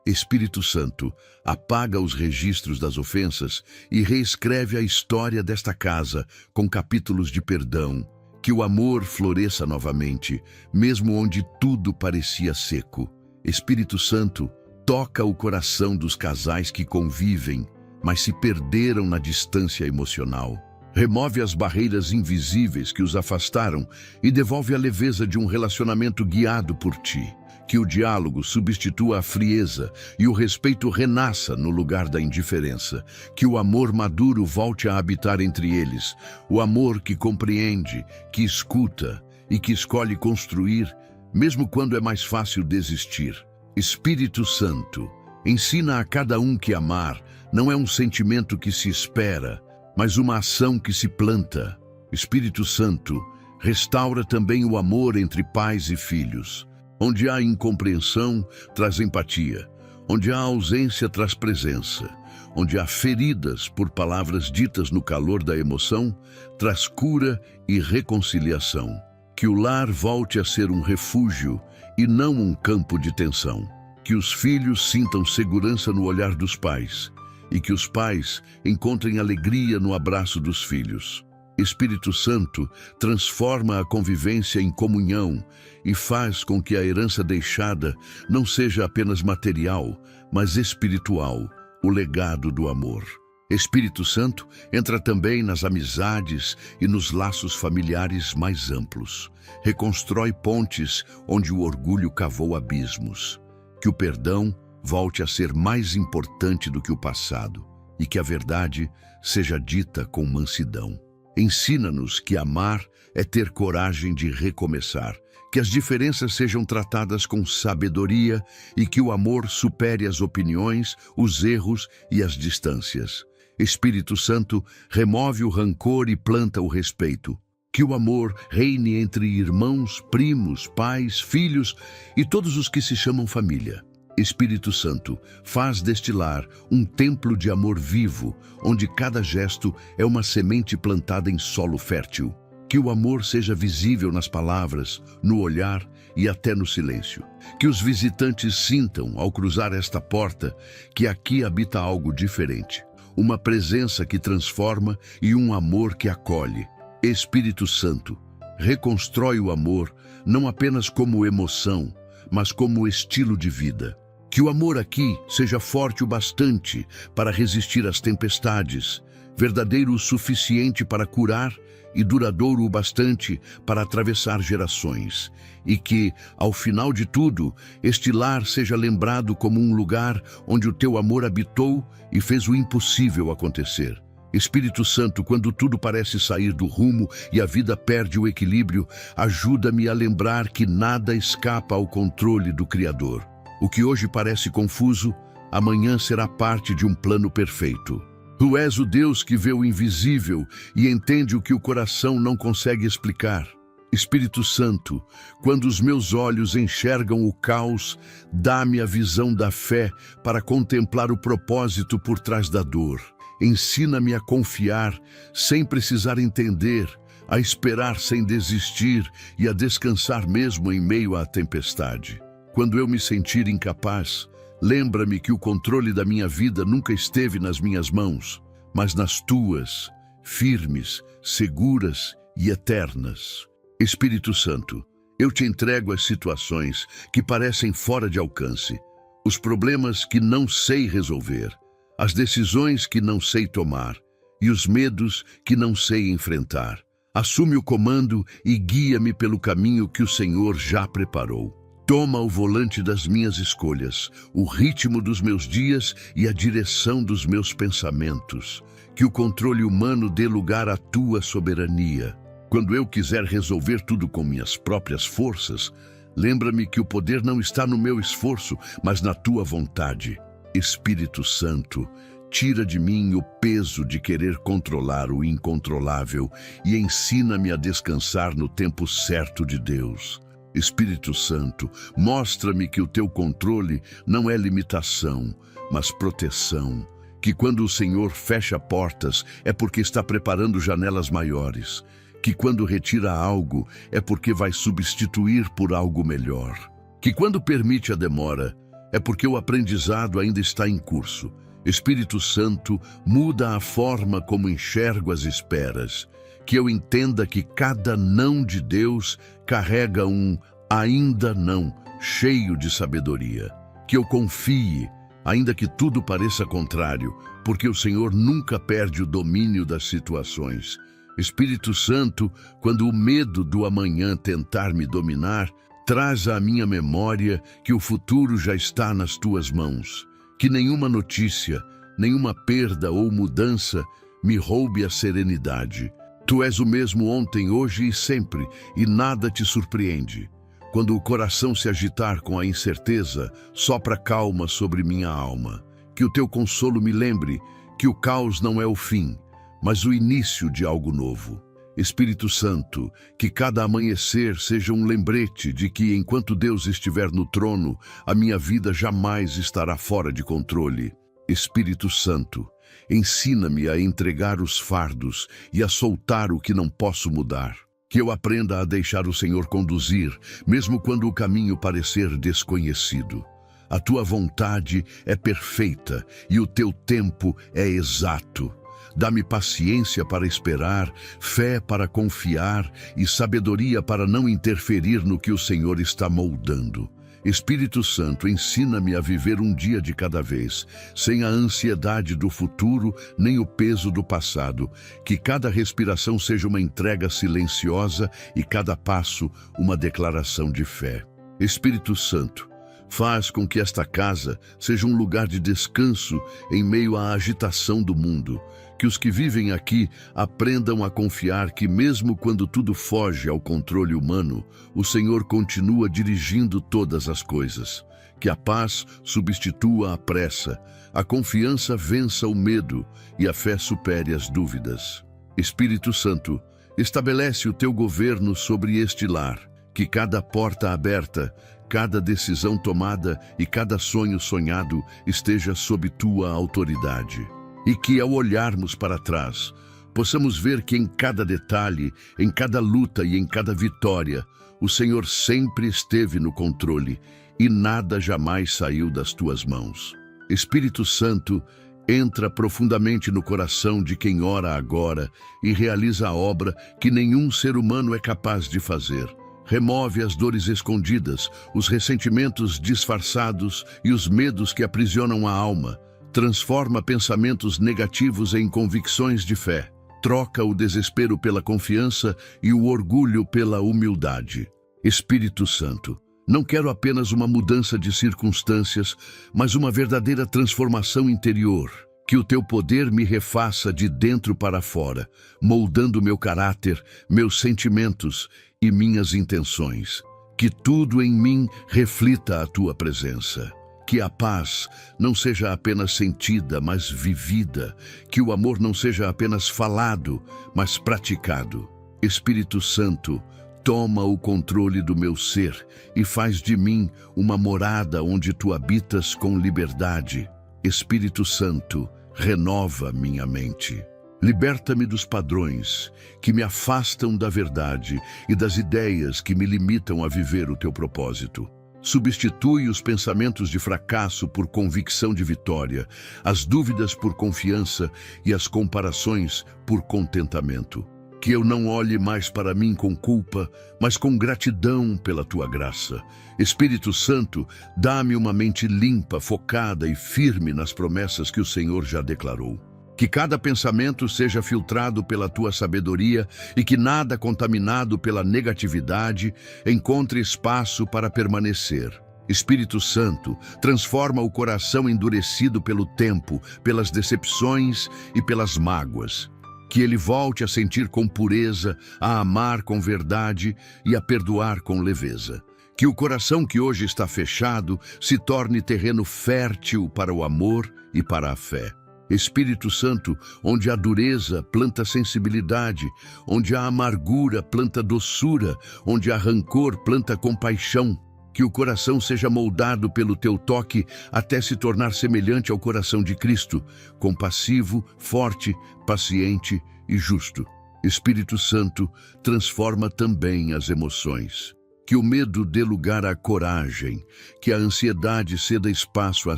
Espírito Santo, apaga os registros das ofensas e reescreve a história desta casa com capítulos de perdão. Que o amor floresça novamente, mesmo onde tudo parecia seco. Espírito Santo, toca o coração dos casais que convivem, mas se perderam na distância emocional. Remove as barreiras invisíveis que os afastaram e devolve a leveza de um relacionamento guiado por Ti. Que o diálogo substitua a frieza e o respeito renasça no lugar da indiferença. Que o amor maduro volte a habitar entre eles. O amor que compreende, que escuta e que escolhe construir, mesmo quando é mais fácil desistir. Espírito Santo, ensina a cada um que amar não é um sentimento que se espera, mas uma ação que se planta. Espírito Santo, restaura também o amor entre pais e filhos. Onde há incompreensão, traz empatia. Onde há ausência, traz presença. Onde há feridas por palavras ditas no calor da emoção, traz cura e reconciliação. Que o lar volte a ser um refúgio e não um campo de tensão. Que os filhos sintam segurança no olhar dos pais e que os pais encontrem alegria no abraço dos filhos. Espírito Santo, transforma a convivência em comunhão e faz com que a herança deixada não seja apenas material, mas espiritual, o legado do amor. Espírito Santo, entra também nas amizades e nos laços familiares mais amplos. Reconstrói pontes onde o orgulho cavou abismos. Que o perdão volte a ser mais importante do que o passado e que a verdade seja dita com mansidão. Ensina-nos que amar é ter coragem de recomeçar, que as diferenças sejam tratadas com sabedoria e que o amor supere as opiniões, os erros e as distâncias. Espírito Santo, remove o rancor e planta o respeito. Que o amor reine entre irmãos, primos, pais, filhos e todos os que se chamam família. Espírito Santo, faz deste lar um templo de amor vivo, onde cada gesto é uma semente plantada em solo fértil. Que o amor seja visível nas palavras, no olhar e até no silêncio. Que os visitantes sintam, ao cruzar esta porta, que aqui habita algo diferente. Uma presença que transforma e um amor que acolhe. Espírito Santo, reconstrói o amor não apenas como emoção, mas como estilo de vida. Que o amor aqui seja forte o bastante para resistir às tempestades, verdadeiro o suficiente para curar e duradouro o bastante para atravessar gerações. E que, ao final de tudo, este lar seja lembrado como um lugar onde o teu amor habitou e fez o impossível acontecer. Espírito Santo, quando tudo parece sair do rumo e a vida perde o equilíbrio, ajuda-me a lembrar que nada escapa ao controle do Criador. O que hoje parece confuso, amanhã será parte de um plano perfeito. Tu és o Deus que vê o invisível e entende o que o coração não consegue explicar. Espírito Santo, quando os meus olhos enxergam o caos, dá-me a visão da fé para contemplar o propósito por trás da dor. Ensina-me a confiar sem precisar entender, a esperar sem desistir e a descansar mesmo em meio à tempestade. Quando eu me sentir incapaz, lembra-me que o controle da minha vida nunca esteve nas minhas mãos, mas nas tuas, firmes, seguras e eternas. Espírito Santo, eu te entrego as situações que parecem fora de alcance, os problemas que não sei resolver, as decisões que não sei tomar e os medos que não sei enfrentar. Assume o comando e guia-me pelo caminho que o Senhor já preparou. Toma o volante das minhas escolhas, o ritmo dos meus dias e a direção dos meus pensamentos. Que o controle humano dê lugar à tua soberania. Quando eu quiser resolver tudo com minhas próprias forças, lembra-me que o poder não está no meu esforço, mas na tua vontade. Espírito Santo, tira de mim o peso de querer controlar o incontrolável e ensina-me a descansar no tempo certo de Deus. Espírito Santo, mostra-me que o teu controle não é limitação, mas proteção. Que quando o Senhor fecha portas é porque está preparando janelas maiores. Que quando retira algo é porque vai substituir por algo melhor. Que quando permite a demora é porque o aprendizado ainda está em curso. Espírito Santo, muda a forma como enxergo as esperas. Que eu entenda que cada não de Deus carrega um ainda não cheio de sabedoria. Que eu confie, ainda que tudo pareça contrário, porque o Senhor nunca perde o domínio das situações. Espírito Santo, quando o medo do amanhã tentar me dominar, traz à minha memória que o futuro já está nas tuas mãos. Que nenhuma notícia, nenhuma perda ou mudança me roube a serenidade. Tu és o mesmo ontem, hoje e sempre, e nada te surpreende. Quando o coração se agitar com a incerteza, sopra calma sobre minha alma. Que o teu consolo me lembre que o caos não é o fim, mas o início de algo novo. Espírito Santo, que cada amanhecer seja um lembrete de que, enquanto Deus estiver no trono, a minha vida jamais estará fora de controle. Espírito Santo, ensina-me a entregar os fardos e a soltar o que não posso mudar. Que eu aprenda a deixar o Senhor conduzir, mesmo quando o caminho parecer desconhecido. A tua vontade é perfeita e o teu tempo é exato. Dá-me paciência para esperar, fé para confiar e sabedoria para não interferir no que o Senhor está moldando. Espírito Santo, ensina-me a viver um dia de cada vez, sem a ansiedade do futuro nem o peso do passado. Que cada respiração seja uma entrega silenciosa e cada passo uma declaração de fé. Espírito Santo, faz com que esta casa seja um lugar de descanso em meio à agitação do mundo. Que os que vivem aqui aprendam a confiar que, mesmo quando tudo foge ao controle humano, o Senhor continua dirigindo todas as coisas. Que a paz substitua a pressa, a confiança vença o medo e a fé supere as dúvidas. Espírito Santo, estabelece o teu governo sobre este lar. Que cada porta aberta, cada decisão tomada e cada sonho sonhado esteja sob tua autoridade. E que, ao olharmos para trás, possamos ver que em cada detalhe, em cada luta e em cada vitória, o Senhor sempre esteve no controle e nada jamais saiu das tuas mãos. Espírito Santo, Entra profundamente no coração de quem ora agora e realiza a obra que nenhum ser humano é capaz de fazer. Remove as dores escondidas, os ressentimentos disfarçados e os medos que aprisionam a alma. Transforma pensamentos negativos em convicções de fé. Troca o desespero pela confiança e o orgulho pela humildade. Espírito Santo, não quero apenas uma mudança de circunstâncias, mas uma verdadeira transformação interior. Que o teu poder me refaça de dentro para fora, moldando meu caráter, meus sentimentos e minhas intenções. Que tudo em mim reflita a tua presença. Que a paz não seja apenas sentida, mas vivida. Que o amor não seja apenas falado, mas praticado. Espírito Santo, toma o controle do meu ser e faz de mim uma morada onde tu habitas com liberdade. Espírito Santo, renova minha mente. Liberta-me dos padrões que me afastam da verdade e das ideias que me limitam a viver o teu propósito. Substitui os pensamentos de fracasso por convicção de vitória, as dúvidas por confiança e as comparações por contentamento. Que eu não olhe mais para mim com culpa, mas com gratidão pela tua graça. Espírito Santo, dá-me uma mente limpa, focada e firme nas promessas que o Senhor já declarou. Que cada pensamento seja filtrado pela tua sabedoria e que nada contaminado pela negatividade encontre espaço para permanecer. Espírito Santo, transforma o coração endurecido pelo tempo, pelas decepções e pelas mágoas. Que ele volte a sentir com pureza, a amar com verdade e a perdoar com leveza. Que o coração que hoje está fechado se torne terreno fértil para o amor e para a fé. Espírito Santo, onde há dureza, planta sensibilidade, onde há amargura, planta doçura, onde há rancor, planta compaixão. Que o coração seja moldado pelo teu toque até se tornar semelhante ao coração de Cristo, compassivo, forte, paciente e justo. Espírito Santo, transforma também as emoções. Que o medo dê lugar à coragem, que a ansiedade ceda espaço à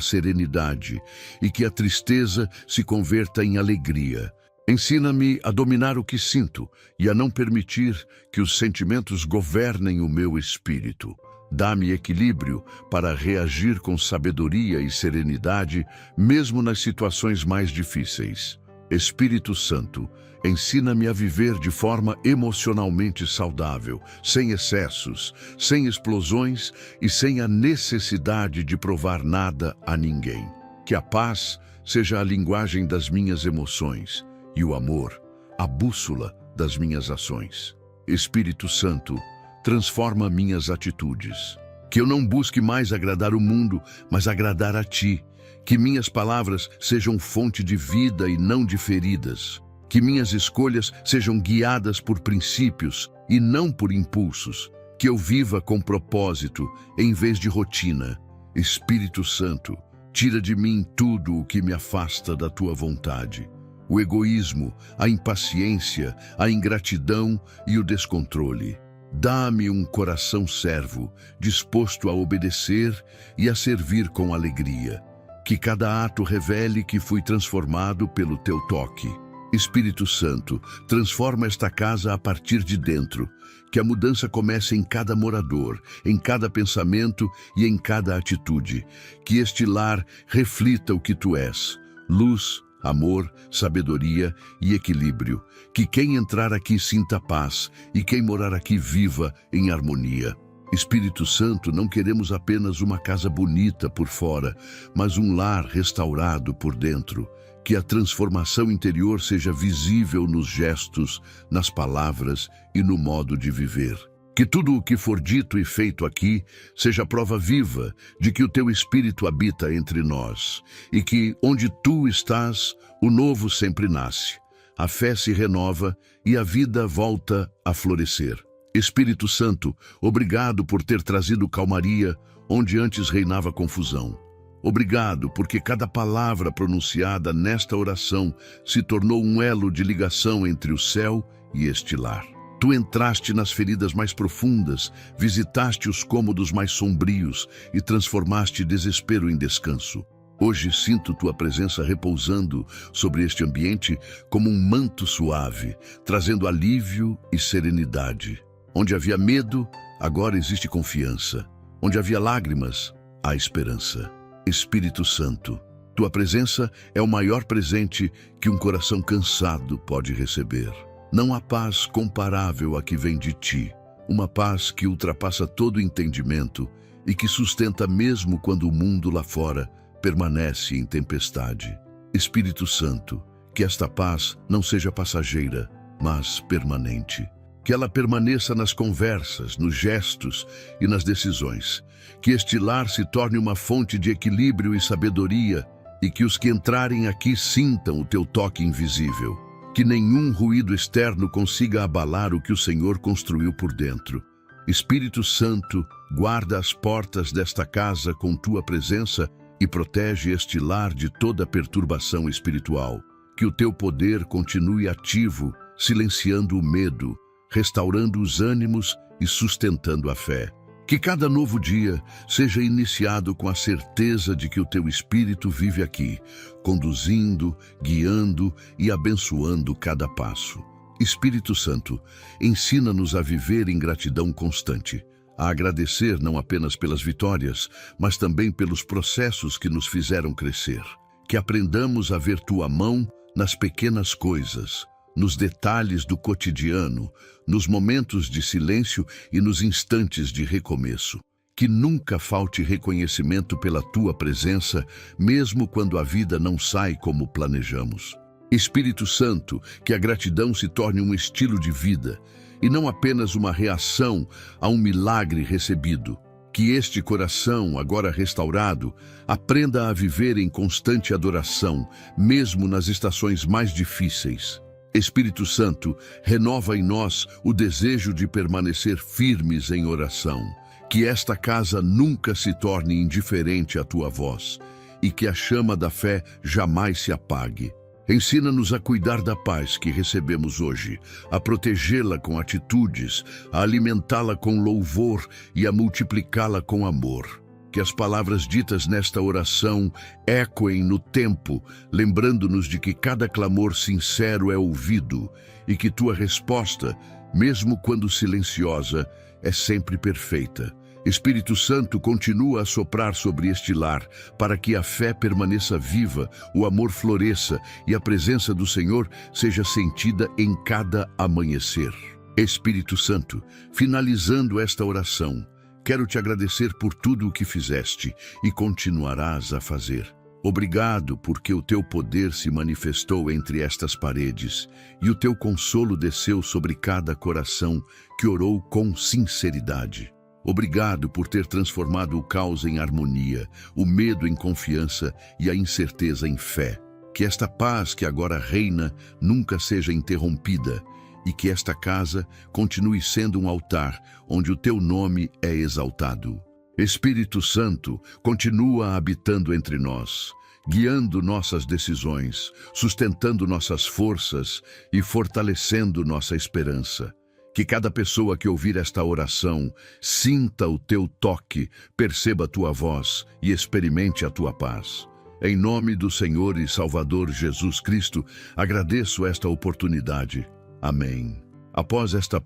serenidade e que a tristeza se converta em alegria. Ensina-me a dominar o que sinto e a não permitir que os sentimentos governem o meu espírito. Dá-me equilíbrio para reagir com sabedoria e serenidade, mesmo nas situações mais difíceis. Espírito Santo, ensina-me a viver de forma emocionalmente saudável, sem excessos, sem explosões e sem a necessidade de provar nada a ninguém. Que a paz seja a linguagem das minhas emoções e o amor, a bússola das minhas ações. Espírito Santo, transforma minhas atitudes. Que eu não busque mais agradar o mundo, mas agradar a Ti. Que minhas palavras sejam fonte de vida e não de feridas. Que minhas escolhas sejam guiadas por princípios e não por impulsos. Que eu viva com propósito em vez de rotina. Espírito Santo, tira de mim tudo o que me afasta da Tua vontade. O egoísmo, a impaciência, a ingratidão e o descontrole. Dá-me um coração servo, disposto a obedecer e a servir com alegria. Que cada ato revele que fui transformado pelo Teu toque. Espírito Santo, transforma esta casa a partir de dentro. Que a mudança comece em cada morador, em cada pensamento e em cada atitude. Que este lar reflita o que Tu és: luz, amor, sabedoria e equilíbrio. Que quem entrar aqui sinta paz e quem morar aqui viva em harmonia. Espírito Santo, não queremos apenas uma casa bonita por fora, mas um lar restaurado por dentro. Que a transformação interior seja visível nos gestos, nas palavras e no modo de viver. Que tudo o que for dito e feito aqui seja prova viva de que o Teu Espírito habita entre nós e que, onde Tu estás, o novo sempre nasce. A fé se renova e a vida volta a florescer. Espírito Santo, obrigado por ter trazido calmaria onde antes reinava confusão. Obrigado porque cada palavra pronunciada nesta oração se tornou um elo de ligação entre o céu e este lar. Tu entraste nas feridas mais profundas, visitaste os cômodos mais sombrios e transformaste desespero em descanso. Hoje sinto tua presença repousando sobre este ambiente como um manto suave, trazendo alívio e serenidade. Onde havia medo, agora existe confiança. Onde havia lágrimas, há esperança. Espírito Santo, tua presença é o maior presente que um coração cansado pode receber. Não há paz comparável à que vem de ti, uma paz que ultrapassa todo entendimento e que sustenta mesmo quando o mundo lá fora permanece em tempestade. Espírito Santo, que esta paz não seja passageira, mas permanente. Que ela permaneça nas conversas, nos gestos e nas decisões. Que este lar se torne uma fonte de equilíbrio e sabedoria e que os que entrarem aqui sintam o teu toque invisível. Que nenhum ruído externo consiga abalar o que o Senhor construiu por dentro. Espírito Santo, guarda as portas desta casa com tua presença e protege este lar de toda perturbação espiritual. Que o teu poder continue ativo, silenciando o medo, restaurando os ânimos e sustentando a fé. Que cada novo dia seja iniciado com a certeza de que o teu Espírito vive aqui, conduzindo, guiando e abençoando cada passo. Espírito Santo, ensina-nos a viver em gratidão constante, a agradecer não apenas pelas vitórias, mas também pelos processos que nos fizeram crescer. Que aprendamos a ver tua mão nas pequenas coisas, nos detalhes do cotidiano, nos momentos de silêncio e nos instantes de recomeço. Que nunca falte reconhecimento pela tua presença, mesmo quando a vida não sai como planejamos. Espírito Santo, que a gratidão se torne um estilo de vida e não apenas uma reação a um milagre recebido. Que este coração, agora restaurado, aprenda a viver em constante adoração, mesmo nas estações mais difíceis. Espírito Santo, renova em nós o desejo de permanecer firmes em oração. Que esta casa nunca se torne indiferente à tua voz e que a chama da fé jamais se apague. Ensina-nos a cuidar da paz que recebemos hoje, a protegê-la com atitudes, a alimentá-la com louvor e a multiplicá-la com amor. Que as palavras ditas nesta oração ecoem no tempo, lembrando-nos de que cada clamor sincero é ouvido e que tua resposta, mesmo quando silenciosa, é sempre perfeita. Espírito Santo, continua a soprar sobre este lar, para que a fé permaneça viva, o amor floresça e a presença do Senhor seja sentida em cada amanhecer. Espírito Santo, finalizando esta oração, quero te agradecer por tudo o que fizeste e continuarás a fazer. Obrigado porque o teu poder se manifestou entre estas paredes e o teu consolo desceu sobre cada coração que orou com sinceridade. Obrigado por ter transformado o caos em harmonia, o medo em confiança e a incerteza em fé. Que esta paz que agora reina nunca seja interrompida e que esta casa continue sendo um altar onde o teu nome é exaltado. Espírito Santo, continua habitando entre nós, guiando nossas decisões, sustentando nossas forças e fortalecendo nossa esperança. Que cada pessoa que ouvir esta oração sinta o teu toque, perceba a tua voz e experimente a tua paz. Em nome do Senhor e Salvador Jesus Cristo, agradeço esta oportunidade. Amém. Após esta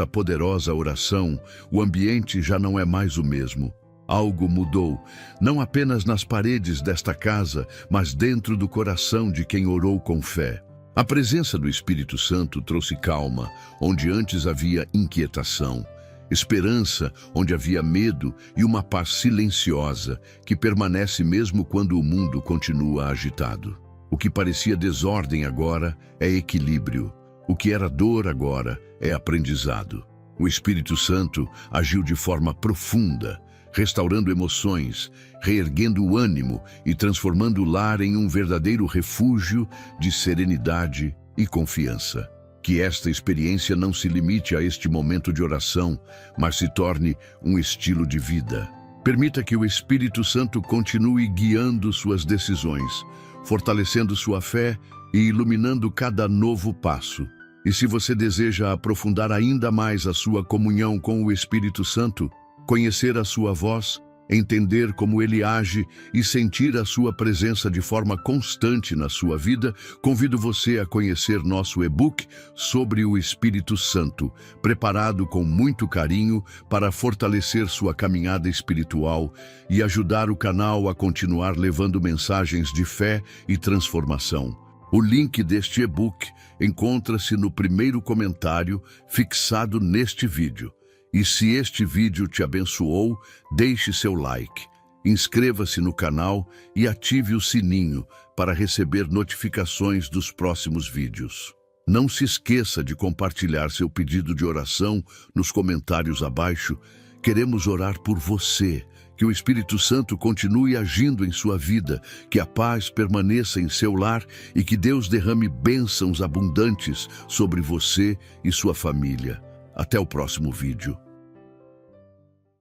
poderosa oração, o ambiente já não é mais o mesmo. Algo mudou, não apenas nas paredes desta casa, mas dentro do coração de quem orou com fé. A presença do Espírito Santo trouxe calma, onde antes havia inquietação, esperança, onde havia medo, e uma paz silenciosa, que permanece mesmo quando o mundo continua agitado. O que parecia desordem agora é equilíbrio. O que era dor agora é aprendizado. O Espírito Santo agiu de forma profunda, restaurando emoções, reerguendo o ânimo e transformando o lar em um verdadeiro refúgio de serenidade e confiança. Que esta experiência não se limite a este momento de oração, mas se torne um estilo de vida. Permita que o Espírito Santo continue guiando suas decisões, fortalecendo sua fé e iluminando cada novo passo. E se você deseja aprofundar ainda mais a sua comunhão com o Espírito Santo, conhecer a sua voz, entender como ele age e sentir a sua presença de forma constante na sua vida, convido você a conhecer nosso e-book sobre o Espírito Santo, preparado com muito carinho para fortalecer sua caminhada espiritual e ajudar o canal a continuar levando mensagens de fé e transformação. O link deste e-book encontra-se no primeiro comentário fixado neste vídeo. E se este vídeo te abençoou, deixe seu like, inscreva-se no canal e ative o sininho para receber notificações dos próximos vídeos. Não se esqueça de compartilhar seu pedido de oração nos comentários abaixo. Queremos orar por você, que o Espírito Santo continue agindo em sua vida, que a paz permaneça em seu lar e que Deus derrame bênçãos abundantes sobre você e sua família. Até o próximo vídeo.